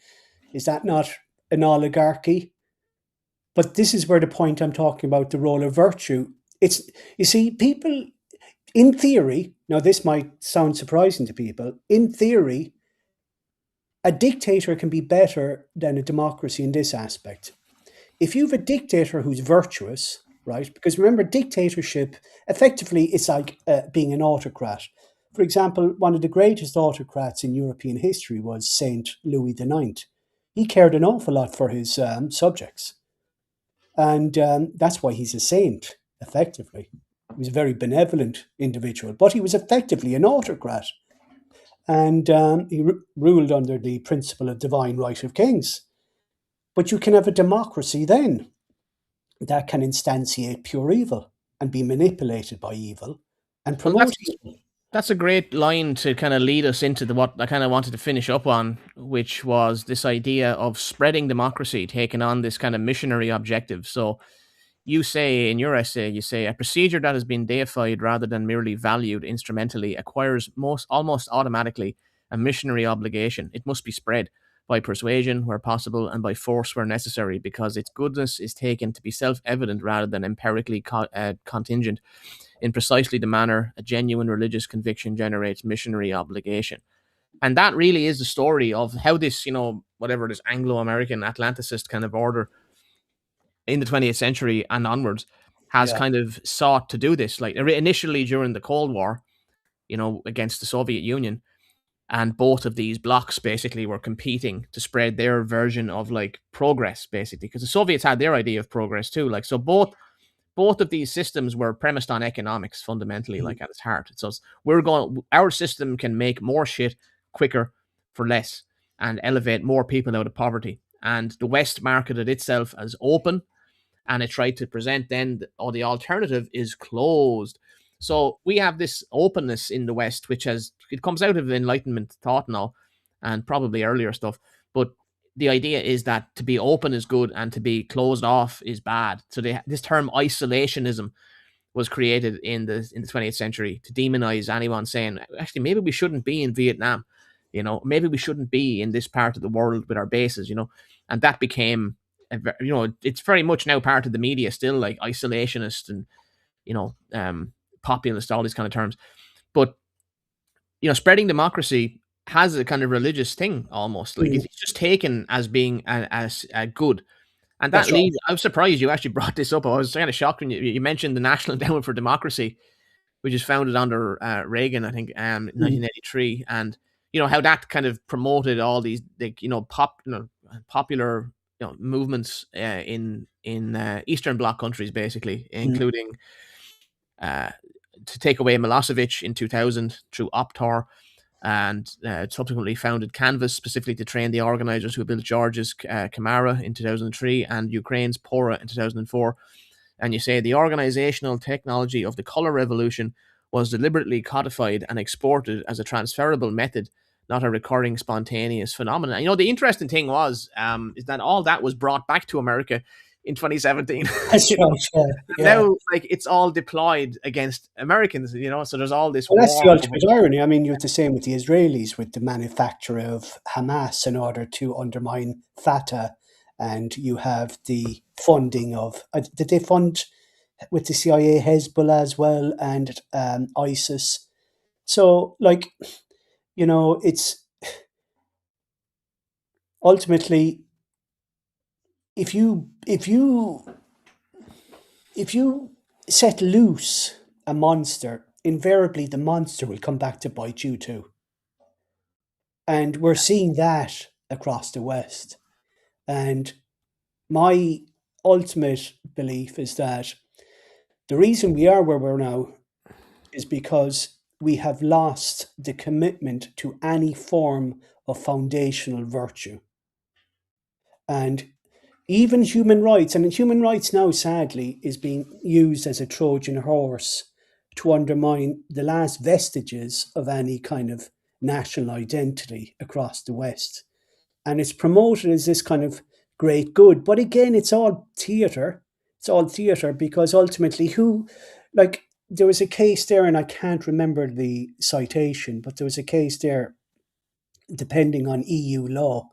is that not an oligarchy? But this is where the point I'm talking about, the role of virtue. It's, you see, people in theory, now this might sound surprising to people, in theory, a dictator can be better than a democracy in this aspect. If you have a dictator who's virtuous, right? Because remember, dictatorship effectively is like being an autocrat. For example, one of the greatest autocrats in European history was Saint Louis IX. He cared an awful lot for his subjects, and that's why he's a saint. Effectively, he was a very benevolent individual, but he was effectively an autocrat, and he ruled under the principle of divine right of kings. But you can have a democracy then that can instantiate pure evil and be manipulated by evil and well, promote evil. that's a great line to kind of lead us into what I kind of wanted to finish up on, which was this idea of spreading democracy, taking on this kind of missionary objective. So you say in your essay, you say a procedure that has been deified rather than merely valued instrumentally acquires most almost automatically a missionary obligation. It must be spread by persuasion where possible and by force where necessary, because its goodness is taken to be self-evident rather than empirically contingent in precisely the manner a genuine religious conviction generates missionary obligation. And that really is the story of how this, whatever this Anglo-American Atlanticist kind of order in the 20th century and onwards has Yeah. kind of sought to do this. Like initially during the Cold War, against the Soviet Union, and both of these blocks basically were competing to spread their version of like progress, basically, because the Soviets had their idea of progress too. Like so, both of these systems were premised on economics fundamentally, Mm. like at its heart. So our system can make more shit quicker for less and elevate more people out of poverty. And the West marketed itself as open, and it tried to present then, or the alternative is closed. So we have this openness in the West, which it comes out of Enlightenment thought now, and probably earlier stuff. But the idea is that to be open is good, and to be closed off is bad. So this term isolationism was created in the 20th century to demonize anyone saying, actually, maybe we shouldn't be in Vietnam, maybe we shouldn't be in this part of the world with our bases, and that became, it's very much now part of the media still, like isolationist and populist, all these kind of terms. But spreading democracy has a kind of religious thing almost, like Mm. it's just taken as being as a good. And that That's right. leads, I was surprised you actually brought this up. I was kind of shocked when you mentioned the National Endowment for Democracy, which is founded under Reagan, I think, in Mm. 1983, and how that kind of promoted all these, like, popular movements in Eastern Bloc countries, basically, Mm. including uh, to take away Milosevic in 2000 through OPTOR, and subsequently founded Canvas specifically to train the organizers who built Georgia's Kamara in 2003 and Ukraine's Pora in 2004. And you say the organizational technology of the color revolution was deliberately codified and exported as a transferable method, not a recurring spontaneous phenomenon. The interesting thing was is that all that was brought back to America in 2017. That's right. Yeah. Yeah. Now, like, it's all deployed against Americans. So there's all this Well, that's war the over. ultimate irony. I mean, you have the same with the Israelis with the manufacture of Hamas in order to undermine Fatah, and you have the funding of. Did they fund with the CIA Hezbollah as well and ISIS? So, like, it's ultimately if you set loose a monster, invariably the monster will come back to bite you too. And we're seeing that across the West. And my ultimate belief is that the reason we are where we're now is because we have lost the commitment to any form of foundational virtue. And even human rights, and human rights now, sadly, is being used as a Trojan horse to undermine the last vestiges of any kind of national identity across the West. And it's promoted as this kind of great good. But again, it's all theatre. It's all theatre because ultimately, like, there was a case there, and I can't remember the citation, but there was a case there, depending on EU law,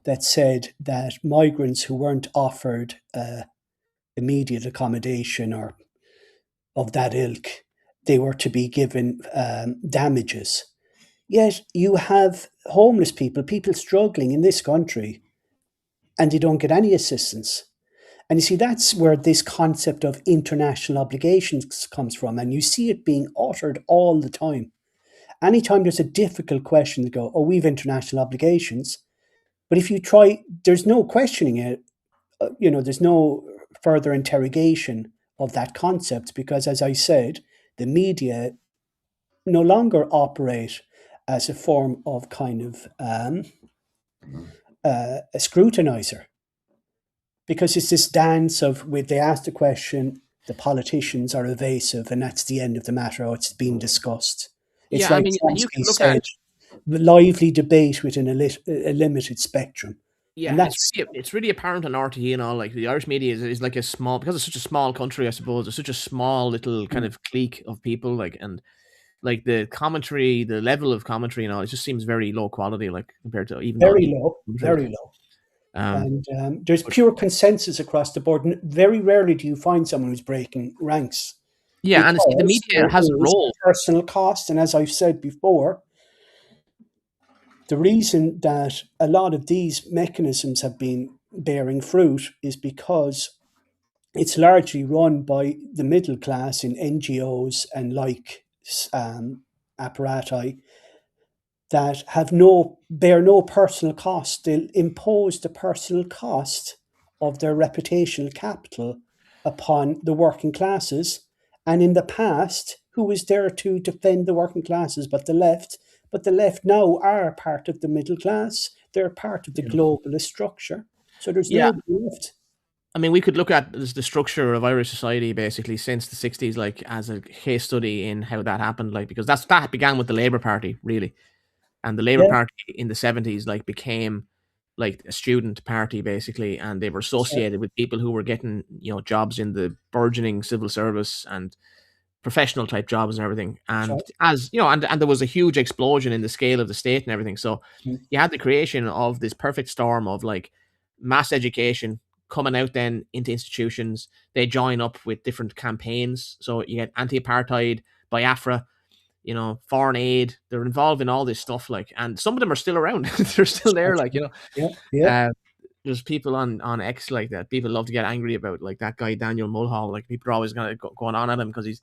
that said that migrants who weren't offered immediate accommodation or of that ilk, they were to be given damages. Yet you have homeless people, people struggling in this country, and they don't get any assistance. And you see, that's where this concept of international obligations comes from. And you see it being uttered all the time. Anytime there's a difficult question, they go, oh, we've international obligations. But if you try, there's no questioning it. There's no further interrogation of that concept because, as I said, the media no longer operate as a form of kind of a scrutinizer, because it's this dance of when they ask the question, the politicians are evasive, and that's the end of the matter. Oh, it's been discussed. It's Yeah, I like mean, you Chomsky can look at said, lively debate within a limited spectrum, and yeah, that's it's really apparent on RTE and all. Like the Irish media is like a small because it's such a small country. I suppose it's such a small little kind mm, of clique of people. Like and like the commentary, the level of commentary and all, it just seems very low quality. Like compared to even though very even low, commentary. very low. Um, And there's but pure consensus across the board. Very rarely do you find someone who's breaking ranks yeah, and the because media there has a is a role. personal cost. And as I've said before, the reason that a lot of these mechanisms have been bearing fruit is because it's largely run by the middle class in NGOs and like apparati that have no bear no personal cost. They'll impose the personal cost of their reputational capital upon the working classes. And in the past, who was there to defend the working classes but the left? But the left now are part of the middle class. They're part of the Yeah. globalist structure. So there's Yeah, nobody left. I mean, we could look at the structure of Irish society basically since the '60s, like as a case study in how that happened. Like because that began with the Labour Party, really, and the Labour Yeah, Party in the '70s like became like a student party basically, and they were that's right. associated with people who were getting jobs in the burgeoning civil service and professional type jobs and everything. That's And right. as you know, and there was a huge explosion in the scale of the state and everything. So Mm, you had the creation of this perfect storm of like mass education coming out then into institutions. They join up with different campaigns. So you get anti-apartheid, Biafra, foreign aid. They're involved in all this stuff, like, and some of them are still around. They're still that's there, right. like, Yeah, yeah, uh, there's people on X like that. People love to get angry about like that guy Daniel Mulhall. Like people are always gonna going on at him because he's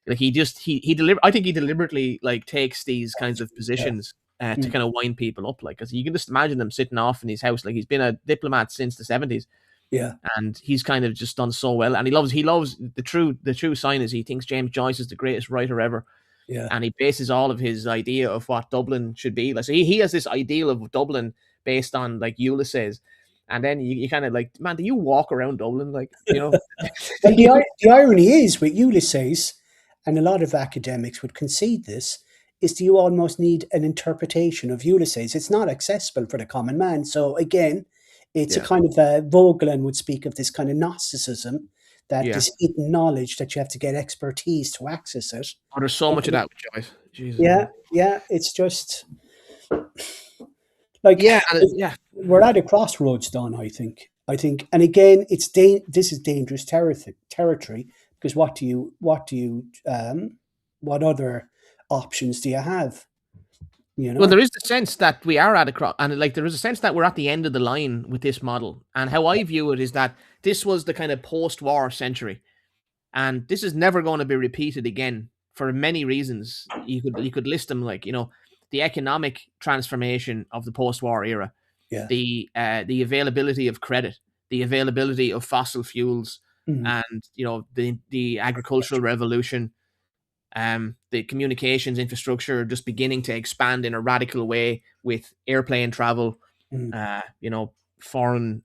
like I think he deliberately like takes these kinds of yeah. positions to Mm, kind of wind people up, like because you can just imagine them sitting off in his house. Like he's been a diplomat since the '70s, yeah, and he's kind of just done so well. And he loves the true sign is he thinks James Joyce is the greatest writer ever, yeah. and he bases all of his idea of what Dublin should be. Like so he has this ideal of Dublin based on like Ulysses. And then you kind of like, man, do you walk around Dublin? Like, do Well, you? the irony is with Ulysses, and a lot of academics would concede this, is that you almost need an interpretation of Ulysses. It's not accessible for the common man. So again, it's a Yeah, kind of Vogelin would speak of this kind of Gnosticism, that yeah. this hidden knowledge that you have to get expertise to access it. Oh, there's so And much of that with Joyce. Jesus, yeah, man. yeah, it's just like Yeah, and yeah, we're at a crossroads, Don. I think, and again, this is dangerous territory because what other options do you have? You well, there know? is the sense that we are at a cross, and like there is a sense that we're at the end of the line with this model. And how I view it is that this was the kind of post-war century, and this is never going to be repeated again for many reasons. You could list them like the economic transformation of the post-war era, Yeah. the availability of credit, the availability of fossil fuels, Mm, and the agricultural revolution, the communications infrastructure just beginning to expand in a radical way with airplane travel, mm, foreign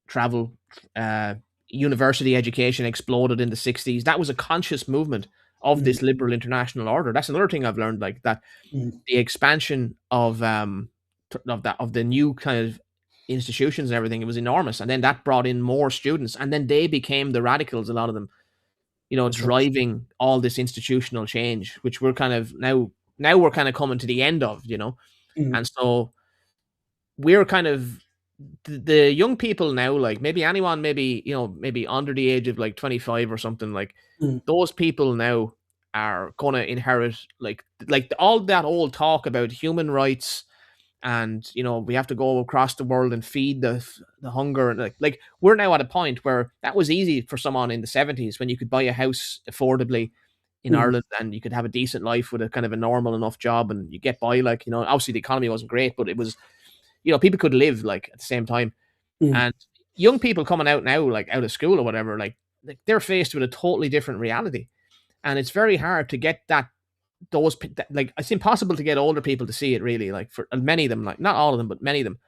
travel, uh, university education exploded in the '60s. That was a conscious movement of mm, this liberal international order. That's another thing I've learned, like that mm, the expansion of the new kind of institutions and everything, it was enormous, and then that brought in more students, and then they became the radicals, a lot of them, That's right. driving all this institutional change, which we're kind of now we're kind of coming to the end of, Mm, and so we're kind of the young people now, like maybe anyone, maybe maybe under the age of like 25 or something, like mm, those people now are gonna inherit like all that old talk about human rights, and we have to go across the world and feed the hunger, and like we're now at a point where that was easy for someone in the 70s when you could buy a house affordably in mm, Ireland, and you could have a decent life with a kind of a normal enough job, and you get by, like obviously the economy wasn't great, but it was, people could live like at the same time. mm. And young people coming out now, like out of school or whatever, like they're faced with a totally different reality, and it's very hard to get like it's impossible to get older people to see it, really, like for many of them, like not all of them but many of them,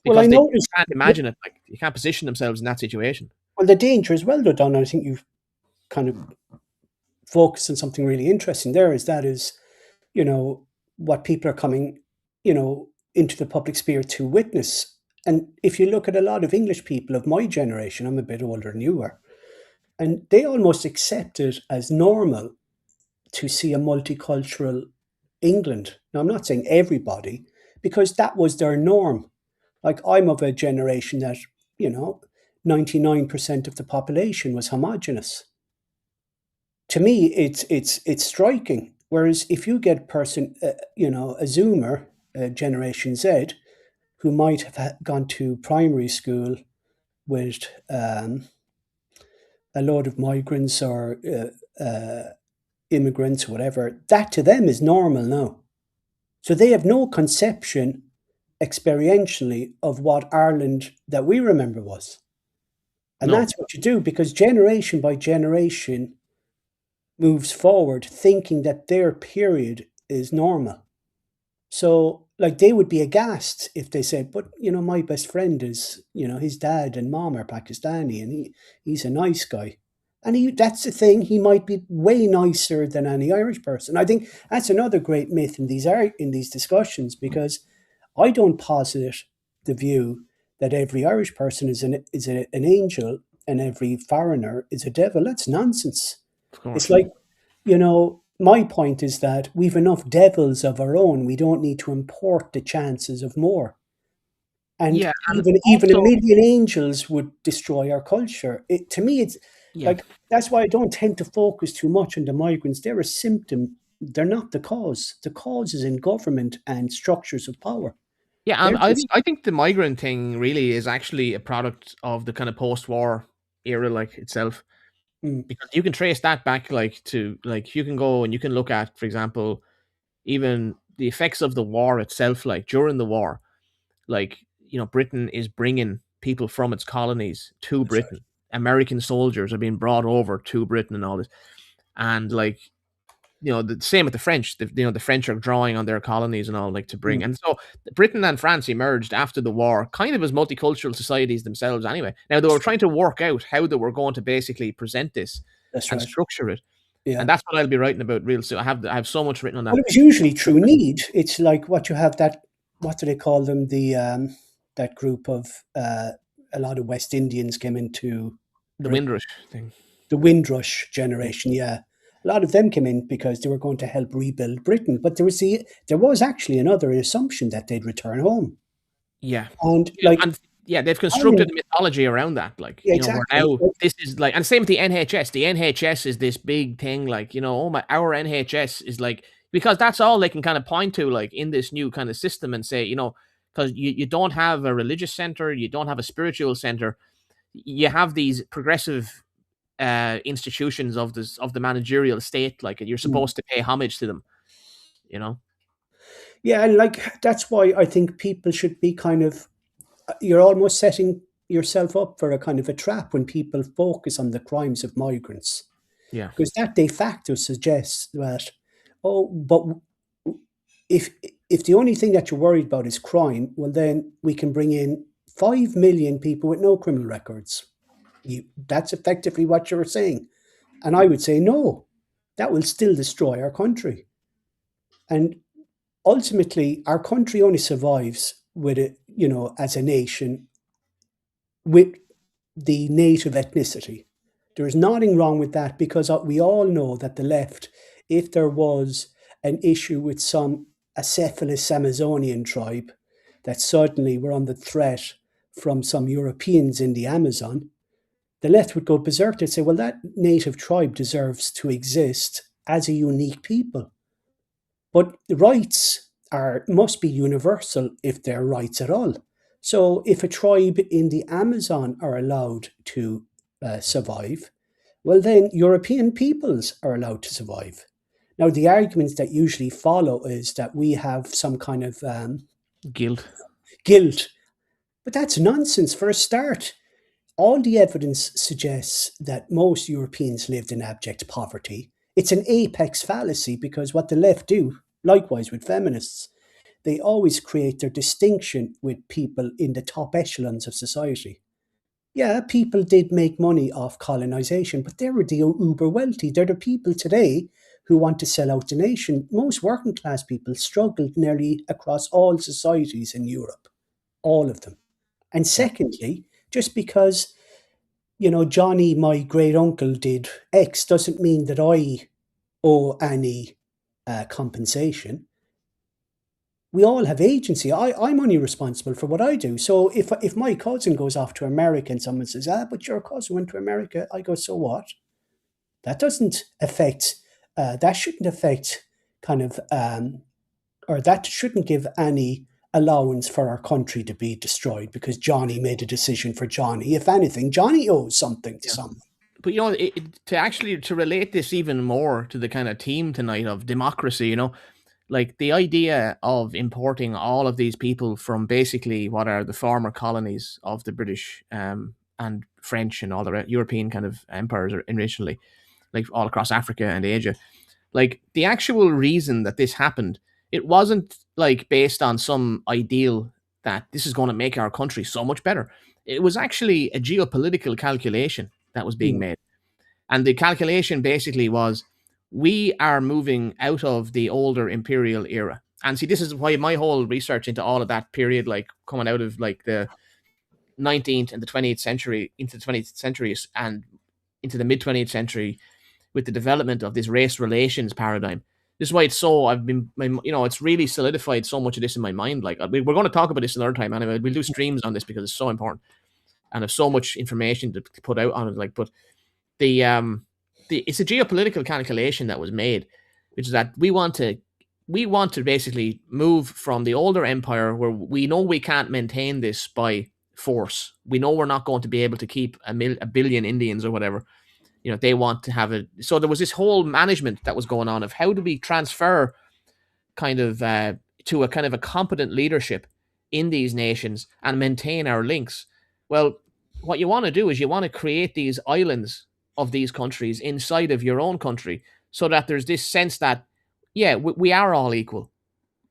Well, I because they noticed. can't imagine it, like you can't position themselves in that situation. Well, the danger as well, though, Don. I think you've kind of focused on something really interesting there. Is you know what people are coming, into the public sphere to witness. And if you look at a lot of English people of my generation, I'm a bit older than you are, and they almost accept it as normal to see a multicultural England. Now, I'm not saying everybody, because that was their norm. Like, I'm of a generation that, you know, 99% of the population was homogenous. To me, it's striking. Whereas if you get a person, a Zoomer, Generation Z, who might have gone to primary school with a load of migrants or immigrants, whatever, that to them is normal now. So they have no conception experientially of what Ireland that we remember was. And No. that's what you do, because generation by generation moves forward thinking that their period is normal. So, like, they would be aghast if they said, but, my best friend is, his dad and mom are Pakistani, and he's a nice guy. And that's the thing, he might be way nicer than any Irish person. I think that's another great myth in these discussions, because I don't posit the view that every Irish person is an angel and every foreigner is a devil. That's nonsense. Of It's course. like, my point is that we've enough devils of our own. We don't need to import the chances of more. And Yeah, and even a also, million angels would destroy our culture. To me, it's yeah. like, that's why I don't tend to focus too much on the migrants. They're a symptom. They're not the cause. The cause is in government and structures of power. Yeah, and They're I just think I think the migrant thing really is actually a product of the kind of post-war era, like itself, mm, because you can trace that back, like to like you can go and you can look at, for example, even the effects of the war itself, like during the war, like Britain is bringing people from its colonies to that's right. Britain. American soldiers are being brought over to Britain and all this, and like the same with the French. The French are drawing on their colonies and all, like to bring. Mm, And so Britain and France emerged after the war, kind of as multicultural societies themselves. Anyway, now they that's were true. trying to work out how they were going to basically present this That's and right. structure it, and Yeah. that's what I'll be writing about real soon. I have so much written on Well, that. it was usually through need. It's like what you have that, what do they call them? That group of, a lot of West Indians came into The Britain, Windrush thing. the Windrush Yeah. generation. Yeah. A lot of them came in because they were going to help rebuild Britain. But there was actually another assumption that they'd return home. Yeah. And Yeah, like and yeah, they've constructed Ireland, a mythology around that. Like, yeah, where exactly. now Like, this is like, and same with the NHS. The NHS is this big thing, like, oh my, our NHS is like, because that's all they can kind of point to, like, in this new kind of system and say, because you don't have a religious center, you don't have a spiritual center, you have these progressive institutions of the managerial state, like, you're mm. supposed to pay homage to them, you know? Yeah, and like that's why I think people should be kind of, you're almost setting yourself up for a kind of a trap when people focus on the crimes of migrants, Yeah. because that de facto suggests that, oh, but if if the only thing that you're worried about is crime, well, then we can bring in 5 million people with no criminal records. That's effectively what you're saying. And I would say no, that will still destroy our country. And ultimately, our country only survives with it, as a nation, with the native ethnicity. There is nothing wrong with that because we all know that the left, if there was an issue with some acephalous Amazonian tribe that suddenly were under threat from some Europeans in the Amazon, the left would go berserk. They'd say, well, that native tribe deserves to exist as a unique people. But the rights must be universal if they're rights at all. So if a tribe in the Amazon are allowed to survive, well, then European peoples are allowed to survive. Now, the arguments that usually follow is that we have some kind of Guilt. guilt, but that's nonsense. For a start, all the evidence suggests that most Europeans lived in abject poverty. It's an apex fallacy because what the left do, likewise with feminists, they always create their distinction with people in the top echelons of society. Yeah, people did make money off colonization, but they were the uber wealthy. They're the people today who want to sell out the nation. Most working class people struggled nearly across all societies in Europe, all of them. And Yeah. secondly, just because, Johnny, my great uncle, did X doesn't mean that I owe any compensation. We all have agency. I'm only responsible for what I do. So if my cousin goes off to America and someone says, but your cousin went to America, I go, so what? That doesn't affect, that shouldn't affect kind of, or that shouldn't give any allowance for our country to be destroyed because Johnny made a decision for Johnny. If anything, Johnny owes something to Yeah. someone. But to relate this even more to the kind of theme tonight of democracy, like the idea of importing all of these people from basically what are the former colonies of the British and French and all the European kind of empires originally, like all across Africa and Asia. Like the actual reason that this happened, it wasn't like based on some ideal that this is going to make our country so much better. It was actually a geopolitical calculation that was being Mm, made. And the calculation basically was we are moving out of the older imperial era. And see, this is why my whole research into all of that period, like coming out of like the 19th and the 20th century into the 20th centuries and into the mid 20th century with the development of this race relations paradigm. This is why it's so, it's really solidified so much of this in my mind. Like, we're going to talk about this another time. Anyway, we'll do streams on this because it's so important and there's so much information to put out on it. Like, but the it's a geopolitical calculation that was made, which is that we want to basically move from the older empire where we know we can't maintain this by force. We know we're not going to be able to keep a billion Indians or whatever. They want to have it. So there was this whole management that was going on of how do we transfer kind of to a kind of a competent leadership in these nations and maintain our links. Well, what you want to do is you want to create these islands of these countries inside of your own country so that there's this sense that, yeah, we are all equal.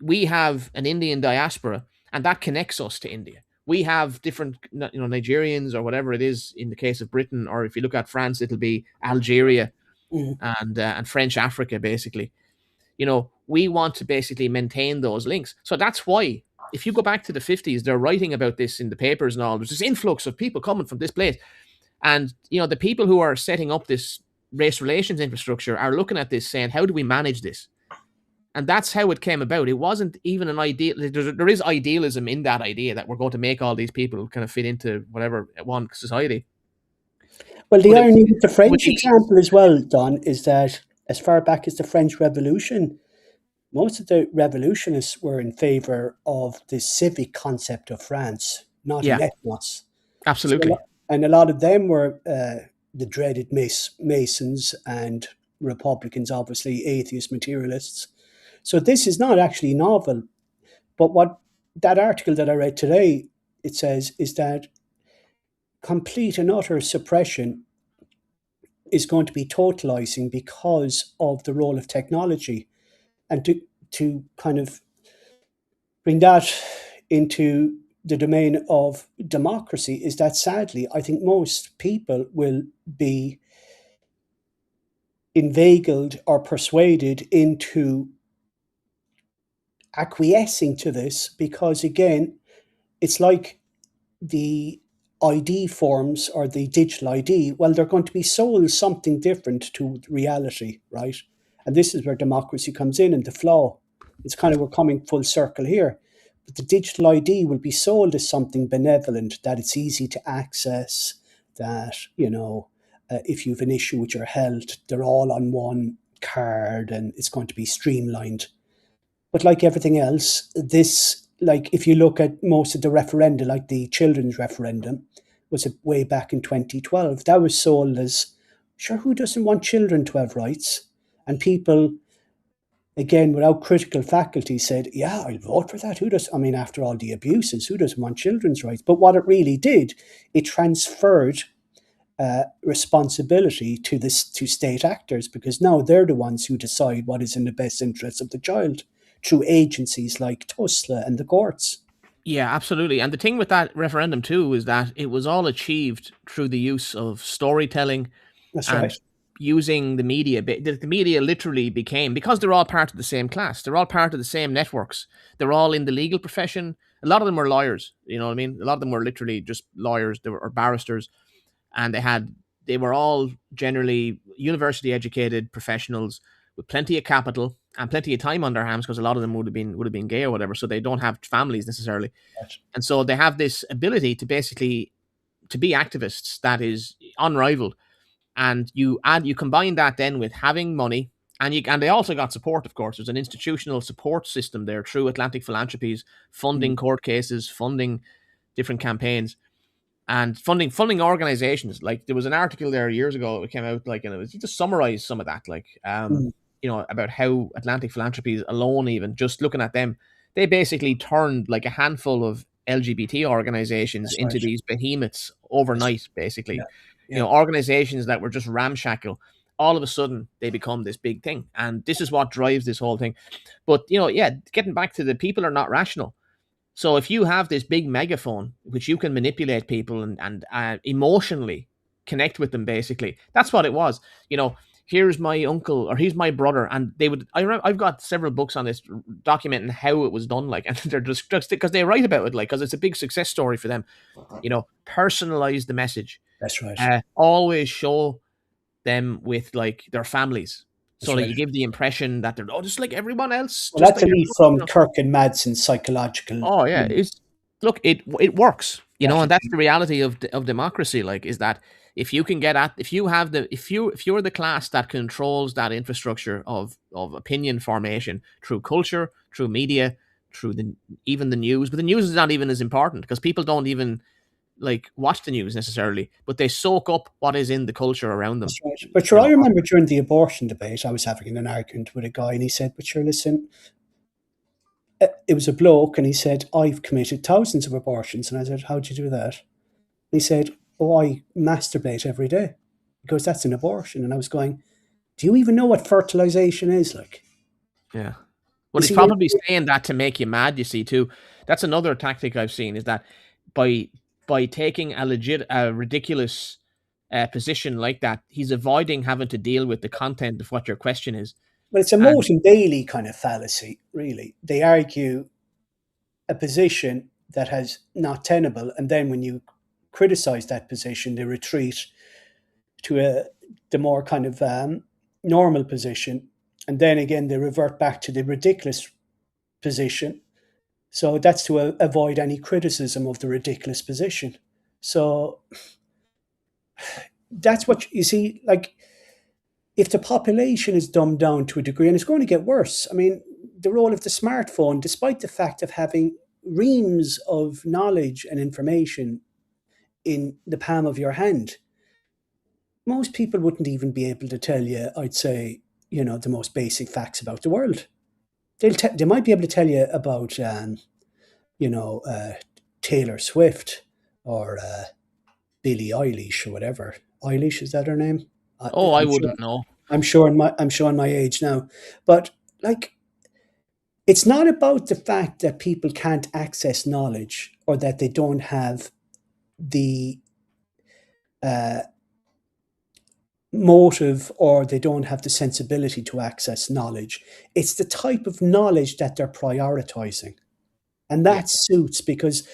We have an Indian diaspora and that connects us to India. We have different, Nigerians or whatever it is in the case of Britain, or if you look at France, it'll be Algeria mm. and French Africa, basically. We want to basically maintain those links. So that's why, if you go back to the 50s, they're writing about this in the papers and all. There's this influx of people coming from this place. And, the people who are setting up this race relations infrastructure are looking at this saying, how do we manage this? And that's how it came about. It wasn't even an ideal. There is idealism in that idea that we're going to make all these people kind of fit into whatever one society. Well, the But irony with the with French the example as well, Don, is that as far back as the French Revolution, most of the revolutionists were in favor of the civic concept of France, not an yeah, ethnos. So, absolutely. and a lot of them were the dreaded Masons and Republicans, obviously atheist materialists. So this is not actually novel. But what that article that I read today it says is that complete and utter suppression is going to be totalizing because of the role of technology. And to kind of bring that into the domain of democracy is that sadly, I think most people will be inveigled or persuaded into acquiescing to this because, again, it's like the ID forms or the digital ID, well, they're going to be sold something different to reality, right? And this is where democracy comes in and the flaw. It's kind of, we're coming full circle here. But the digital ID will be sold as something benevolent, that it's easy to access, that, if you have an issue with your health, they're all on one card and it's going to be streamlined. But like everything else, this, like if you look at most of the referenda, like the children's referendum, was it way back in 2012, that was sold as, sure, who doesn't want children to have rights? And people, again, without critical faculty, said, yeah, I'll vote for that. Who does? I mean, after all the abuses, who doesn't want children's rights? But what it really did, it transferred responsibility to state actors, because now they're the ones who decide what is in the best interests of the child through agencies like TUSLA and the courts. Yeah, absolutely. And the thing with that referendum too is that it was all achieved through the use of storytelling That's right. and using the media. The media literally became, because they're all part of the same class, they're all part of the same networks, they're all in the legal profession. A lot of them were lawyers, you know what I mean? A lot of them were literally just lawyers, or barristers, and they were all generally university educated professionals with plenty of capital and plenty of time on their hands, because a lot of them would have been gay or whatever, so they don't have families necessarily, and so they have this ability to basically to be activists that is unrivaled. And you combine that then with having money, and they also got support. Of course, there's an institutional support system there through Atlantic Philanthropies, funding Mm, court cases, funding different campaigns, and funding organizations. Like, there was an article there years ago that came out, like, and it was just summarized some of that, like, mm, about how Atlantic Philanthropies alone, even just looking at them, they basically turned like a handful of LGBT organizations that's into right. these behemoths That's, overnight, basically. yeah, yeah, Organizations that were just ramshackle, all of a sudden they become this big thing, and this is what drives this whole thing. But yeah, getting back to the people are not rational. So if you have this big megaphone, which you can manipulate people and emotionally connect with them, basically, that's what it was. Here's my uncle or here's my brother, and they would. I've got several books on this documenting how it was done, like, and they're just because they write about it, like, because it's a big success story for them. Personalize the message. that's right. Always show them with like their families, That's so that right. you give the impression that they're just like everyone else, Well, just that's like a leaf everyone. from Kirk and Madsen's psychological. Oh yeah, it's look, it works, and that's Strategy. the reality of democracy. Like, is that if you can get at if you have the if you're the class that controls that infrastructure of opinion formation through culture, through media, through even the news, but the news is not even as important because people don't even like watch the news necessarily, but they soak up what is in the culture around them. That's right. But You sure, I know, remember during the abortion debate, I was having an argument with a guy, and he said, "But sure, listen, it was a bloke, and he said, I've committed thousands of abortions." And I said, "How'd you do that?" And he said, "Oh, I masturbate every day." He goes, "That's an abortion." And I was going, "Do you even know what fertilization is like?" yeah. You But he's see, we're, probably saying that to make you mad, you see, too. That's another tactic I've seen, is that by taking a ridiculous position like that, he's avoiding having to deal with the content of what your question is. well, it's a And Moat and Bailey kind of fallacy, really. They argue a position that has not tenable, and then when you criticize that position, they retreat to the more kind of normal position, and then again they revert back to the ridiculous position. So that's to avoid any criticism of the ridiculous position. So that's what you see. Like, if the population is dumbed down to a degree, and it's going to get worse. I mean, the role of the smartphone, despite the fact of having reams of knowledge and information in the palm of your hand, most people wouldn't even be able to tell you, I'd say, the most basic facts about the world. They might be able to tell you about, you know, uh, Taylor Swift or Billie Eilish or whatever. Eilish, is that her name? oh, I I'm sure. wouldn't know. I'm showing my age now, but like, it's not about the fact that people can't access knowledge or that they don't have the uh, motive or they don't have the sensibility to access knowledge. It's the type of knowledge that they're prioritizing. And Yeah, that suits because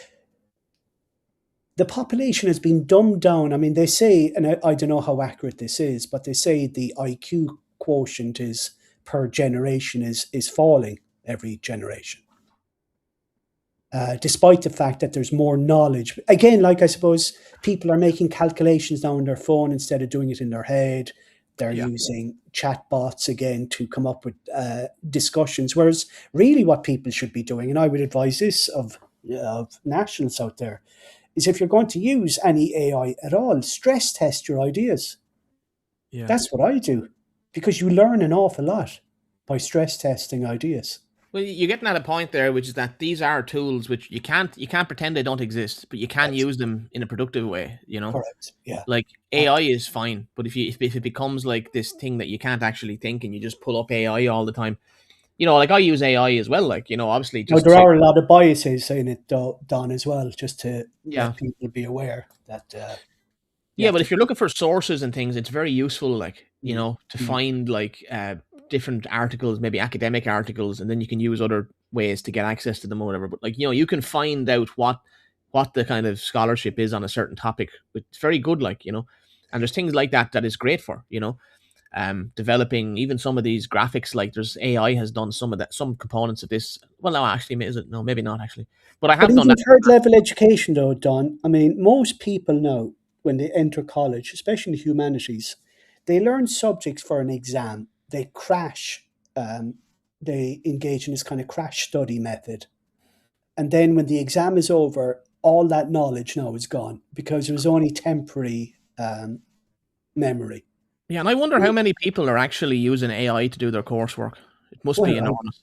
the population has been dumbed down. I mean, they say, and I don't know how accurate this is, but they say the IQ quotient is per generation is falling every generation. Despite the fact that there's more knowledge. Again, like I suppose people are making calculations now on their phone instead of doing it in their head. They're Yeah. using chatbots again to come up with discussions. Whereas, really, what people should be doing, and I would advise this of nationals out there, is if you're going to use any AI at all, stress test your ideas. Yeah. That's what I do because you learn an awful lot by stress testing ideas. Well, you're getting at a point there, which is that these are tools which you can't pretend they don't exist, but you can That's use them in a productive way. correct. Yeah. Like Uh, AI is fine, but if it becomes like this thing that you can't actually think and you just pull up AI all the time, like I use AI as well. Like obviously Now, just there to are a lot of biases in it, Don, as well, just to yeah. let people be aware that you Yeah, have but to. if you're looking for sources and things, it's very useful, like, Mm, to mm, find like different articles, maybe academic articles, and then you can use other ways to get access to them or whatever. But like, you can find out what the kind of scholarship is on a certain topic. It's very good, like, and there's things like that that is great for, developing even some of these graphics. Like there's AI has done some of that, some components of this. Well, no, actually, is it? No, maybe not actually. But I But have done even that. third level education, though, Don, I mean, most people now, when they enter college, especially in the humanities, they learn subjects for an exam. They crash, um, they engage in this kind of crash study method. And then when the exam is over, all that knowledge now is gone because it was only temporary memory. Yeah, and I wonder how many people are actually using AI to do their coursework. It must be Well, enormous.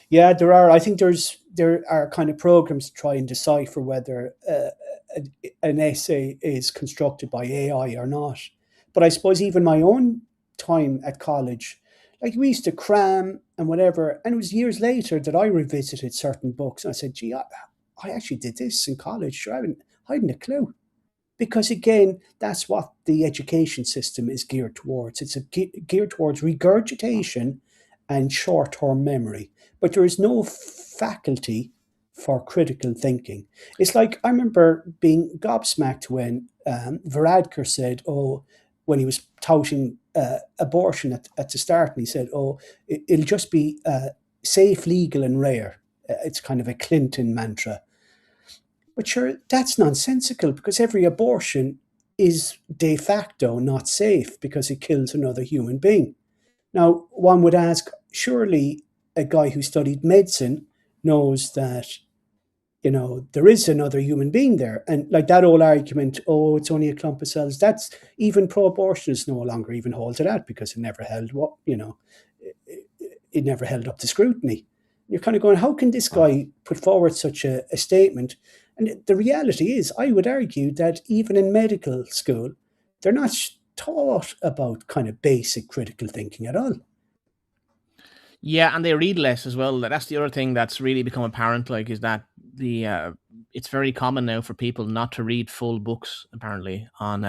yeah, there are. I think there are kind of programs to try and decipher whether an essay is constructed by AI or not. But I suppose even my own time at college, like we used to cram and whatever, and it was years later that I revisited certain books and I said, "Gee, I actually did this in college. Sure, I hadn't a clue." Because again, that's what the education system is geared towards. It's geared towards regurgitation and short-term memory, but there is no faculty for critical thinking. It's like I remember being gobsmacked when Varadkar said, "Oh," when he was touting abortion at the start, and he said, "Oh, it'll just be safe, legal, and rare." It's kind of a Clinton mantra. But sure, that's nonsensical because every abortion is de facto not safe because it kills another human being. Now, one would ask, surely a guy who studied medicine knows that, there is another human being there. And like that old argument, oh, it's only a clump of cells, that's even pro abortionists no longer even hold to that because it never held what, it never held up to scrutiny. You're kind of going, how can this guy put forward such a statement? And the reality is, I would argue that even in medical school, they're not taught about kind of basic critical thinking at all. Yeah, and they read less as well. That's the other thing that's really become apparent. Like, is that the it's very common now for people not to read full books. Apparently, on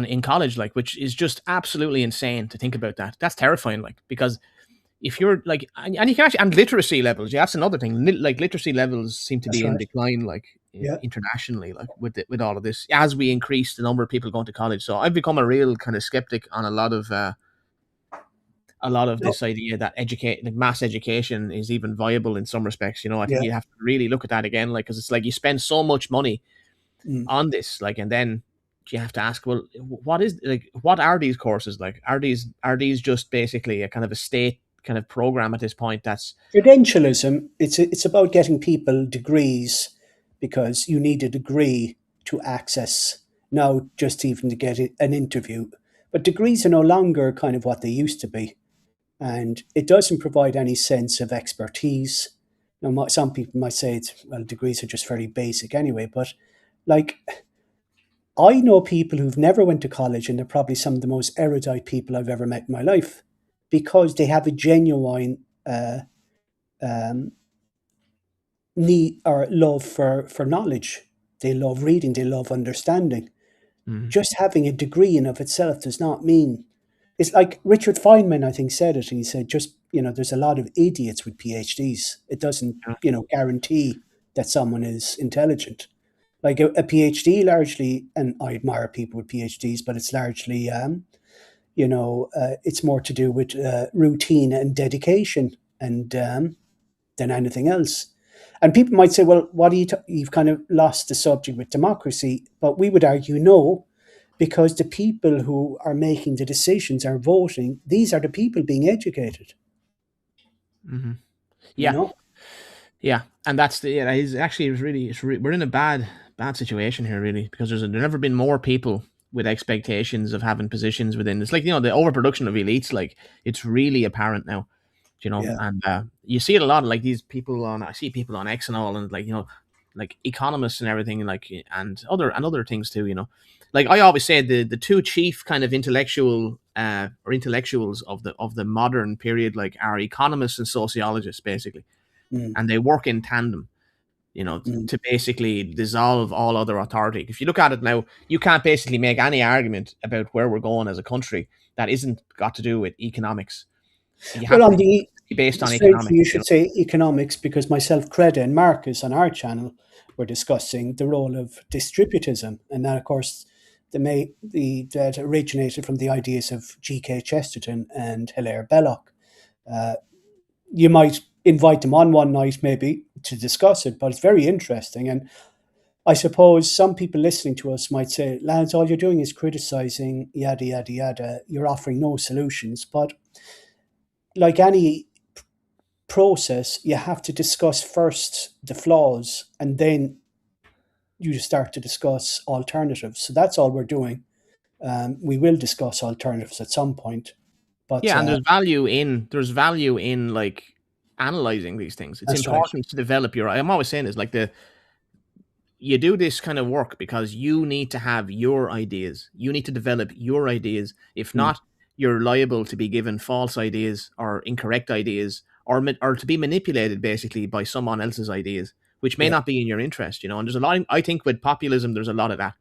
in college, like, which is just absolutely insane to think about that. That's terrifying. Like, because if you're like, and you can actually, and literacy levels, yeah, that's another thing. Like literacy levels seem to That's be in right. decline, like Yeah. internationally, like with all of this, as we increase the number of people going to college. So I've become a real kind of skeptic on a lot of No. this idea that educate like mass education is even viable in some respects. I think Yeah. you have to really look at that again, like, because it's like you spend so much money Mm. on this, like, and then you have to ask, well, what are these courses like? Are these just basically a kind of a state kind of program at this point? That's Credentialism, it's about getting people degrees because you need a degree to access now just even to get an interview. But degrees are no longer kind of what they used to be. And it doesn't provide any sense of expertise. Now, some people might say well, degrees are just very basic anyway, but like I know people who've never went to college and they're probably some of the most erudite people I've ever met in my life because they have a genuine um, need or love for knowledge. They love reading, they love understanding. mm, Just having a degree in of itself does not mean it's like Richard Feynman, I think, said it. He said, just, there's a lot of idiots with PhDs. It doesn't, yeah. guarantee that someone is intelligent. Like a PhD largely, and I admire people with PhDs, but it's largely, it's more to do with routine and dedication and than anything else. And people might say, well, what are you've kind of lost the subject with democracy. But we would argue no, because the people who are making the decisions are voting. These are the people being educated, Mm-hmm. you Yeah, know? yeah, and that's the yeah. It's actually we're in a bad situation here really because there's never been more people with expectations of having positions within. It's like the overproduction of elites. Like it's really apparent now. Yeah. And you see it a lot. Like these people on, I see people on X and all, and like like economists and everything, like and other things too. Like I always say, the two chief kind of intellectuals of the modern period, like are economists and sociologists, basically, Mm, and they work in tandem. mm. To basically dissolve all other authority. If you look at it now, you can't basically make any argument about where we're going as a country that isn't got to do with economics. You Well, have on to the be based on strangely, economics. you should say economics, because myself, Creda, and Marcus on our channel were discussing the role of distributism, and that, of course, that originated from the ideas of G.K. Chesterton and Hilaire Belloc. Uh, you might invite them on one night, maybe, to discuss it, but it's very interesting. And I suppose some people listening to us might say, lads, all you're doing is criticizing, yada, yada, yada. You're offering no solutions. But like any process, you have to discuss first the flaws and then you start to discuss alternatives. So that's all we're doing. We will discuss alternatives at some point, but Yeah, and there's value in like analyzing these things. It's that's right. important to develop your. I'm always saying this, like you do this kind of work because you need to have your ideas. You need to develop your ideas. If Mm, not, you're liable to be given false ideas or incorrect ideas, or to be manipulated basically by someone else's ideas, which may yeah. not be in your interest. And there's a lot. I think with populism, there's a lot of that.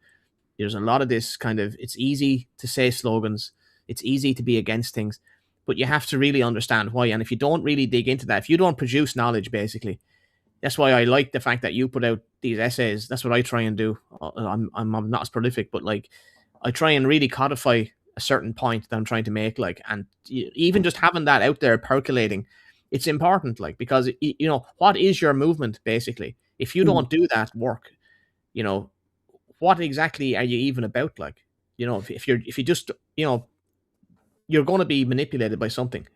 There's a lot of this kind of. It's easy to say slogans. It's easy to be against things, but you have to really understand why. And if you don't really dig into that, if you don't produce knowledge, basically, that's why I like the fact that you put out these essays. That's what I try and do. I'm not as prolific, but like I try and really codify a certain point that I'm trying to make. Like, and even just having that out there percolating, it's important. Like, because what is your movement basically? If you Mm. don't do that work, you know, what exactly are you even about? Like, if you just you're going to be manipulated by something.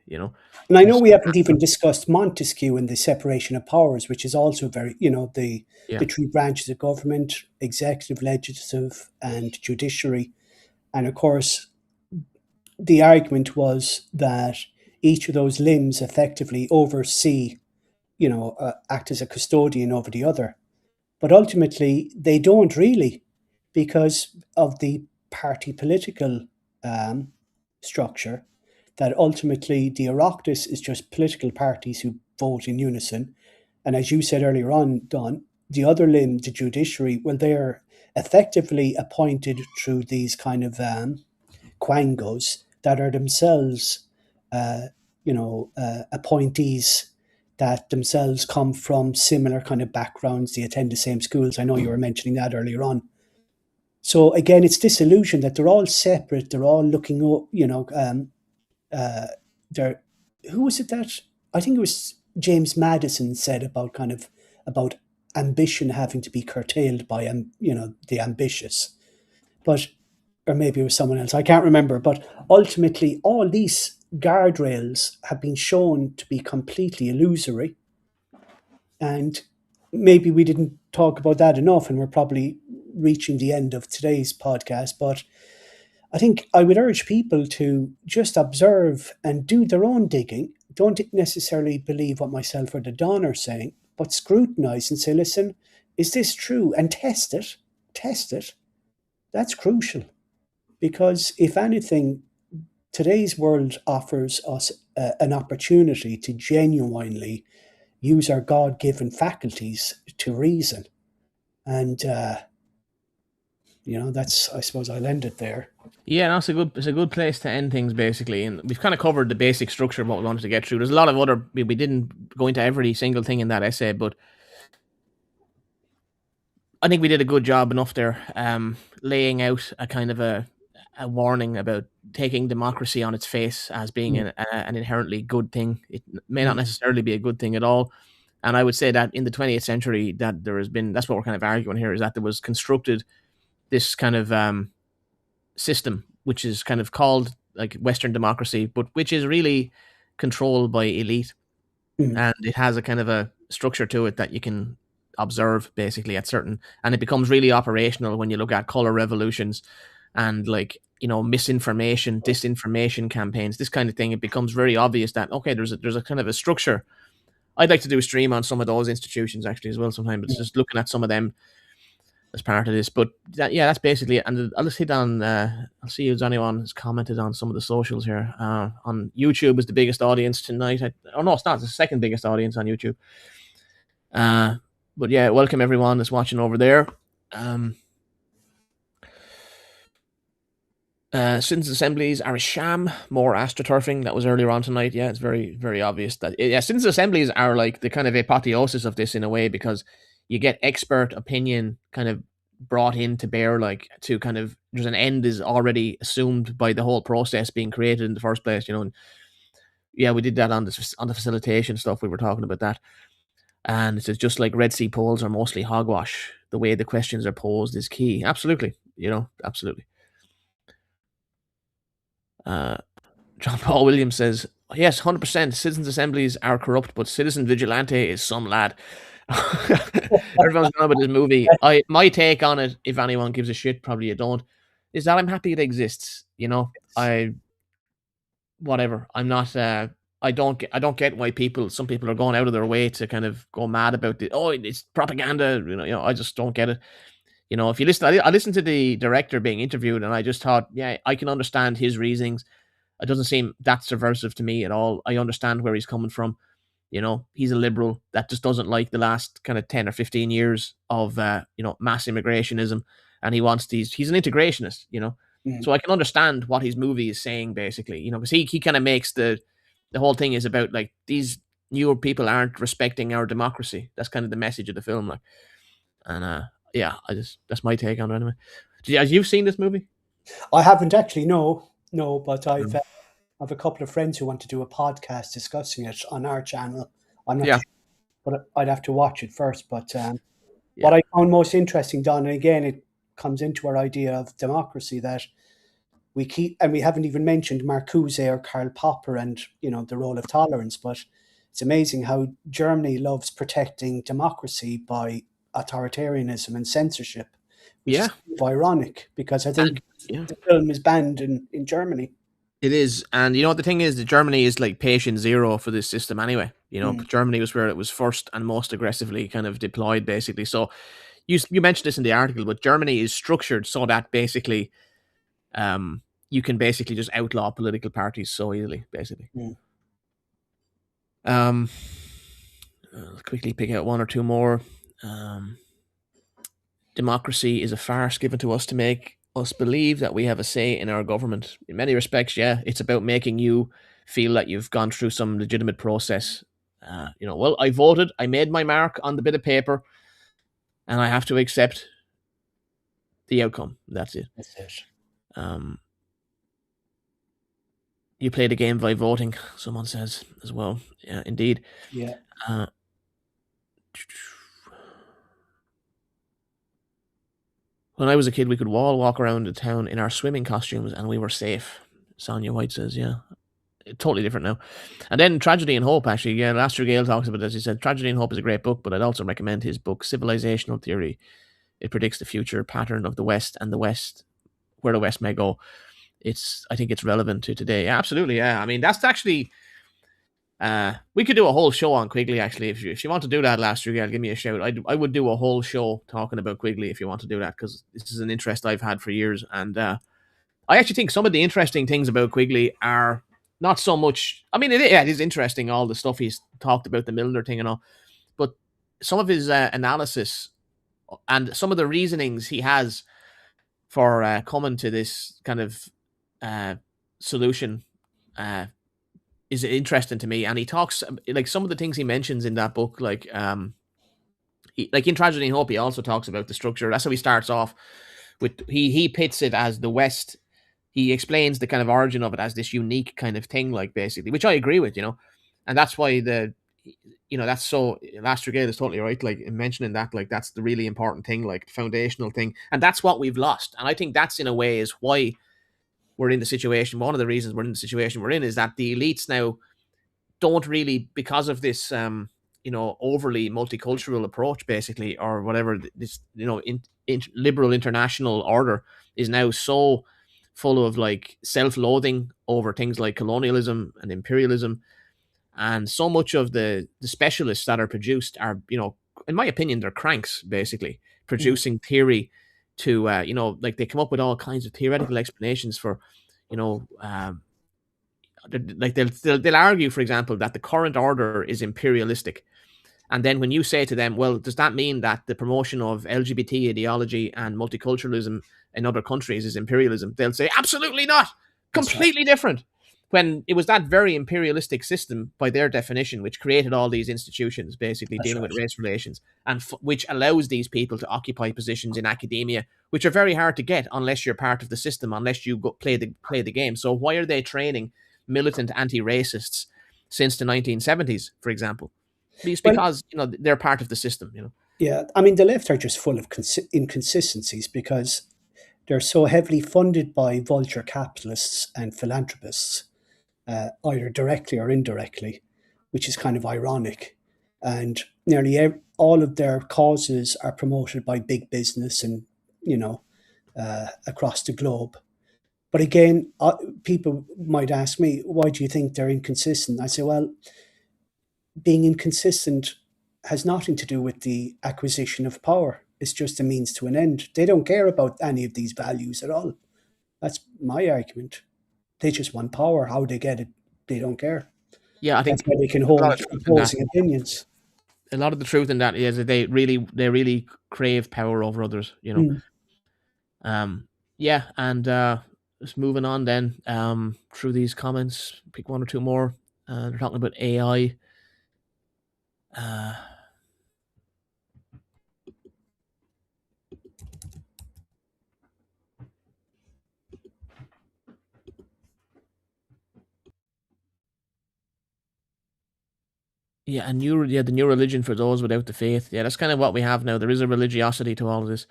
And I And know so, we haven't even discussed Montesquieu and the separation of powers, which is also very, yeah, the three branches of government: executive, legislative, and judiciary. And of course, the argument was that each of those limbs effectively oversee, act as a custodian over the other. But ultimately, they don't really, because of the party political um, structure, that ultimately the Oireachtas is just political parties who vote in unison. And as you said earlier on, Don, the other limb, the judiciary, well, they're effectively appointed through these kind of quangos that are themselves, appointees that themselves come from similar kind of backgrounds. They attend the same schools. I know you were mentioning that earlier on. So again, it's this illusion that they're all separate. They're all looking up. Uh, they're who was it that I think it was James Madison said about about ambition having to be curtailed by the ambitious, but or maybe it was someone else. I can't remember. But ultimately, all these guardrails have been shown to be completely illusory. And maybe we didn't talk about that enough, and we're probably reaching the end of today's podcast. But I think I would urge people to just observe and do their own digging. Don't necessarily believe what myself or the Don are saying, but scrutinize and say, listen, is this true? And test it. Test it. That's crucial. Because if anything, today's world offers us an opportunity to genuinely use our God given faculties to reason. And, that's, I suppose I'll end it there. yeah, no, it's a good place to end things basically, and we've kind of covered the basic structure of what we wanted to get through. There's a lot of other we didn't go into every single thing in that essay, but I think we did a good job enough there, laying out a kind of a warning about taking democracy on its face as being Mm, an inherently good thing. It may not mm, necessarily be a good thing at all. And I would say that in the 20th century, that there has been, that's what we're kind of arguing here, is that there was constructed this kind of system, which is kind of called like Western democracy, but which is really controlled by elite, mm, and it has a kind of a structure to it that you can observe basically at certain, and it becomes really operational when you look at color revolutions and like misinformation, disinformation campaigns, this kind of thing. It becomes very obvious that okay, there's a kind of a structure. I'd like to do a stream on some of those institutions actually as well sometime. It's mm. just looking at some of them as part of this. But yeah, that's basically it. And I'll just hit on. I'll see if anyone has commented on some of the socials here. On YouTube is the biggest audience tonight. Oh no, it's not. It's the second biggest audience on YouTube. Uh, but yeah, welcome everyone that's watching over there. Um, Citizens' assemblies are a sham. More astroturfing. That was earlier on tonight. Yeah, it's very, very obvious that yeah, citizens' assemblies are like the kind of apotheosis of this in a way because you get expert opinion kind of brought in to bear, like to kind of there's an end is already assumed by the whole process being created in the first place. And yeah, we did that on the facilitation stuff. We were talking about that, and it's just like Red Sea polls are mostly hogwash. The way the questions are posed is key. Absolutely, absolutely. Uh, John Paul Williams says, yes, 100%. Citizens' assemblies are corrupt, but citizen vigilante is some lad. Everyone's gone about this movie. My take on it, if anyone gives a shit, probably you don't, is that I'm happy it exists. I whatever. I'm not. I don't get why some people are going out of their way to kind of go mad about it. Oh, it's propaganda. I just don't get it. If you listen, I listened to the director being interviewed, and I just thought, yeah, I can understand his reasonings. It doesn't seem that subversive to me at all. I understand where he's coming from. He's a liberal that just doesn't like the last kind of 10 or 15 years of, mass immigrationism. And he's an integrationist. Mm. So I can understand what his movie is saying, basically, because he kind of makes the whole thing is about like these newer people aren't respecting our democracy. That's kind of the message of the film. Like, and yeah, that's my take on it anyway. Have you seen this movie? I haven't actually, no, no, but Um, I've a couple of friends who want to do a podcast discussing it on our channel. I'm not yeah, sure, but I'd have to watch it first. But yeah, what I found most interesting, Don, and again, it comes into our idea of democracy that we keep, and we haven't even mentioned Marcuse or Karl Popper and the role of tolerance. But it's amazing how Germany loves protecting democracy by authoritarianism and censorship, which is yeah. kind of ironic because I think Yeah. the film is banned in Germany. It is, and the thing is that Germany is like patient zero for this system anyway. Mm, Germany was where it was first and most aggressively kind of deployed, basically. So you mentioned this in the article, but Germany is structured so that basically, you can basically just outlaw political parties so easily, basically. mm. Um, I'll quickly pick out one or two more. Um, Democracy is a farce given to us to make us believe that we have a say in our government. In many respects, yeah, it's about making you feel that you've gone through some legitimate process. Well, I voted, I made my mark on the bit of paper, and I have to accept the outcome. That's it. That's it. Um, you play the game by voting, someone says as well. Yeah, indeed. Yeah. Uh, when I was a kid, we could all walk around the town in our swimming costumes and we were safe. Sonia White says, yeah. Totally different now. And then Tragedy and Hope, actually, yeah, Laster Gale talks about this. He said, Tragedy and Hope is a great book, but I'd also recommend his book, Civilizational Theory. It predicts the future pattern of the West and where the West may go. I think it's relevant to today. Yeah, absolutely. Yeah. I mean, that's actually, we could do a whole show on Quigley, actually. If you want to do that, Laster Gale, give me a shout. I would do a whole show talking about Quigley if you want to do that, because this is an interest I've had for years. And, I actually think some of the interesting things about Quigley are not so much. I mean, it is interesting, all the stuff he's talked about, the Milner thing and all, but some of his analysis and some of the reasonings he has for coming to this kind of uh, solution uh, is interesting to me. And he talks like some of the things he mentions in that book, like like in Tragedy and Hope, he also talks about the structure. That's how he starts off with. He pits it as the West. He explains the kind of origin of it as this unique kind of thing, like basically, which I agree with, and that's why that's so. Last Brigade is totally right. Like in mentioning that, like that's the really important thing, like foundational thing, and that's what we've lost. And I think that's in a way is why we're in the situation. One of the reasons we're in the situation we're in is that the elites now don't really, because of this overly multicultural approach basically, or whatever, this liberal international order is now so full of like self-loathing over things like colonialism and imperialism, and so much of the specialists that are produced are, in my opinion, they're cranks basically Mm. producing theory to like they come up with all kinds of theoretical explanations for you know like they'll argue, for example, that the current order is imperialistic. And then when you say to them, well, does that mean that the promotion of LGBT ideology and multiculturalism in other countries is imperialism? They'll say, absolutely not. That's right. Completely different. When it was that very imperialistic system, by their definition, which created all these institutions basically That's dealing right. with race relations, and which allows these people to occupy positions in academia, which are very hard to get unless you're part of the system, unless you play the game. So why are they training militant anti-racists since the 1970s, for example? It's Well, because they're part of the system. yeah, I mean, the left are just full of inconsistencies because they're so heavily funded by vulture capitalists and philanthropists, either directly or indirectly, which is kind of ironic. And nearly all of their causes are promoted by big business and, you know, across the globe. But again, people might ask me, why do you think they're inconsistent? I say, well, being inconsistent has nothing to do with the acquisition of power. It's just a means to an end. They don't care about any of these values at all. That's my argument. They just want power. How they get it, they don't care. Yeah, I That's think why they can a lot hold of truth in that. opposing opinions. A lot of the truth in that is that they really crave power over others. Mm. Um, yeah, and just moving on then through these comments, pick one or two more. They're talking about AI. Uh, yeah, the new religion for those without the faith. Yeah, that's kind of what we have now. There is a religiosity to all of this.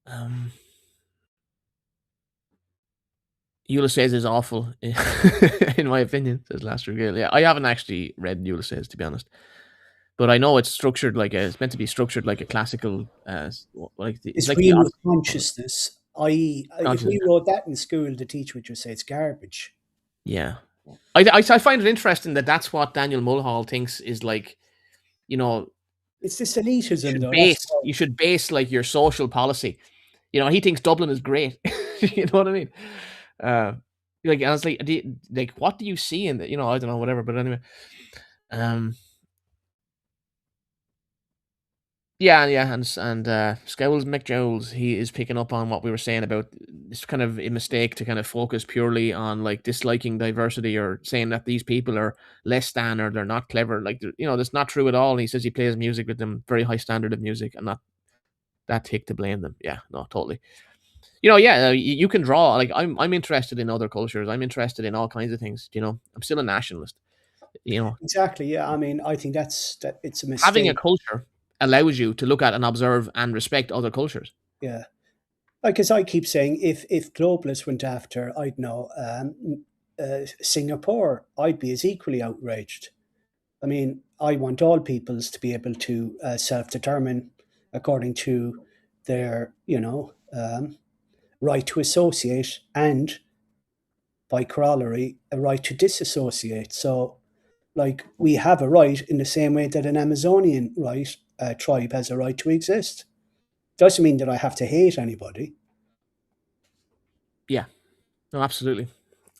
Um, Ulysses is awful, in my opinion, says Last Regale. Yeah, I haven't actually read Ulysses, to be honest. But I know it's structured it's meant to be structured like a classical, it's It's like the real with Odyssey of consciousness. I, if consciousness. we wrote that in school, the teacher would just say it's garbage. Yeah. I find it interesting that that's what Daniel Mulhall thinks is like, you know, It's this elitism, though. That's why. you should base like your social policy. He thinks Dublin is great. You know what I mean? Uh, like honestly, like what do you see in the, I don't know, whatever. But anyway, um, yeah, yeah, and Scowls McJowls, he is picking up on what we were saying about this kind of a mistake to kind of focus purely on like disliking diversity or saying that these people are less than or they're not clever. Like that's not true at all. He says he plays music with them, very high standard of music, and not that take to blame them. Yeah, no, totally. Yeah, you can draw. Like I'm interested in other cultures. I'm interested in all kinds of things. I'm still a nationalist. You know, Exactly. Yeah. I mean, I think that it's a Having a mistake. culture allows you to look at and observe and respect other cultures. Yeah. Like as I keep saying, if globalists went after, I don't know, Singapore, I'd be as equally outraged. I mean, I want all peoples to be able to self-determine according to their, right to associate and, by corollary, a right to disassociate. So, like, we have a right in the same way that an Amazonian tribe has a right to exist. Doesn't mean that I have to hate anybody. Yeah, no, absolutely.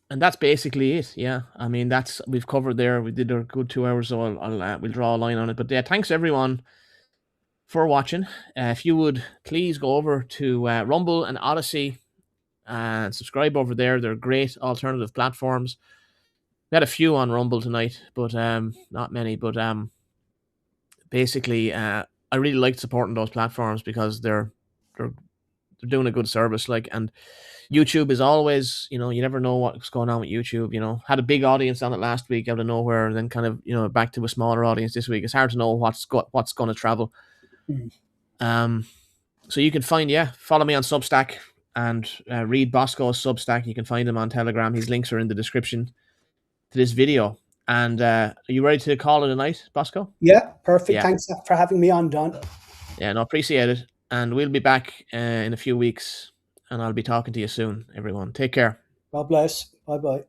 And that's basically it. Yeah, I mean we've covered there. We did a good 2 hours, so we'll draw a line on it. But yeah, thanks everyone for watching. If you would please go over to Rumble and Odyssey and subscribe over there. They're great alternative platforms. We had a few on Rumble tonight, but not many. But basically, I really like supporting those platforms because they're they're doing a good service. Like, and YouTube is always, you never know what's going on with YouTube. Had a big audience on it last week out of nowhere, and then kind of back to a smaller audience this week. It's hard to know what's going to travel. Mm. Um, so you can follow me on Substack and read Bosco's Substack. You can find him on Telegram. His links are in the description to this video. And are you ready to call it a night, Bosco? Yeah, perfect. Yeah, Thanks for having me on, Don. yeah, no, appreciate it. And we'll be back in a few weeks, and I'll be talking to you soon, everyone. Take care. God bless. Bye bye.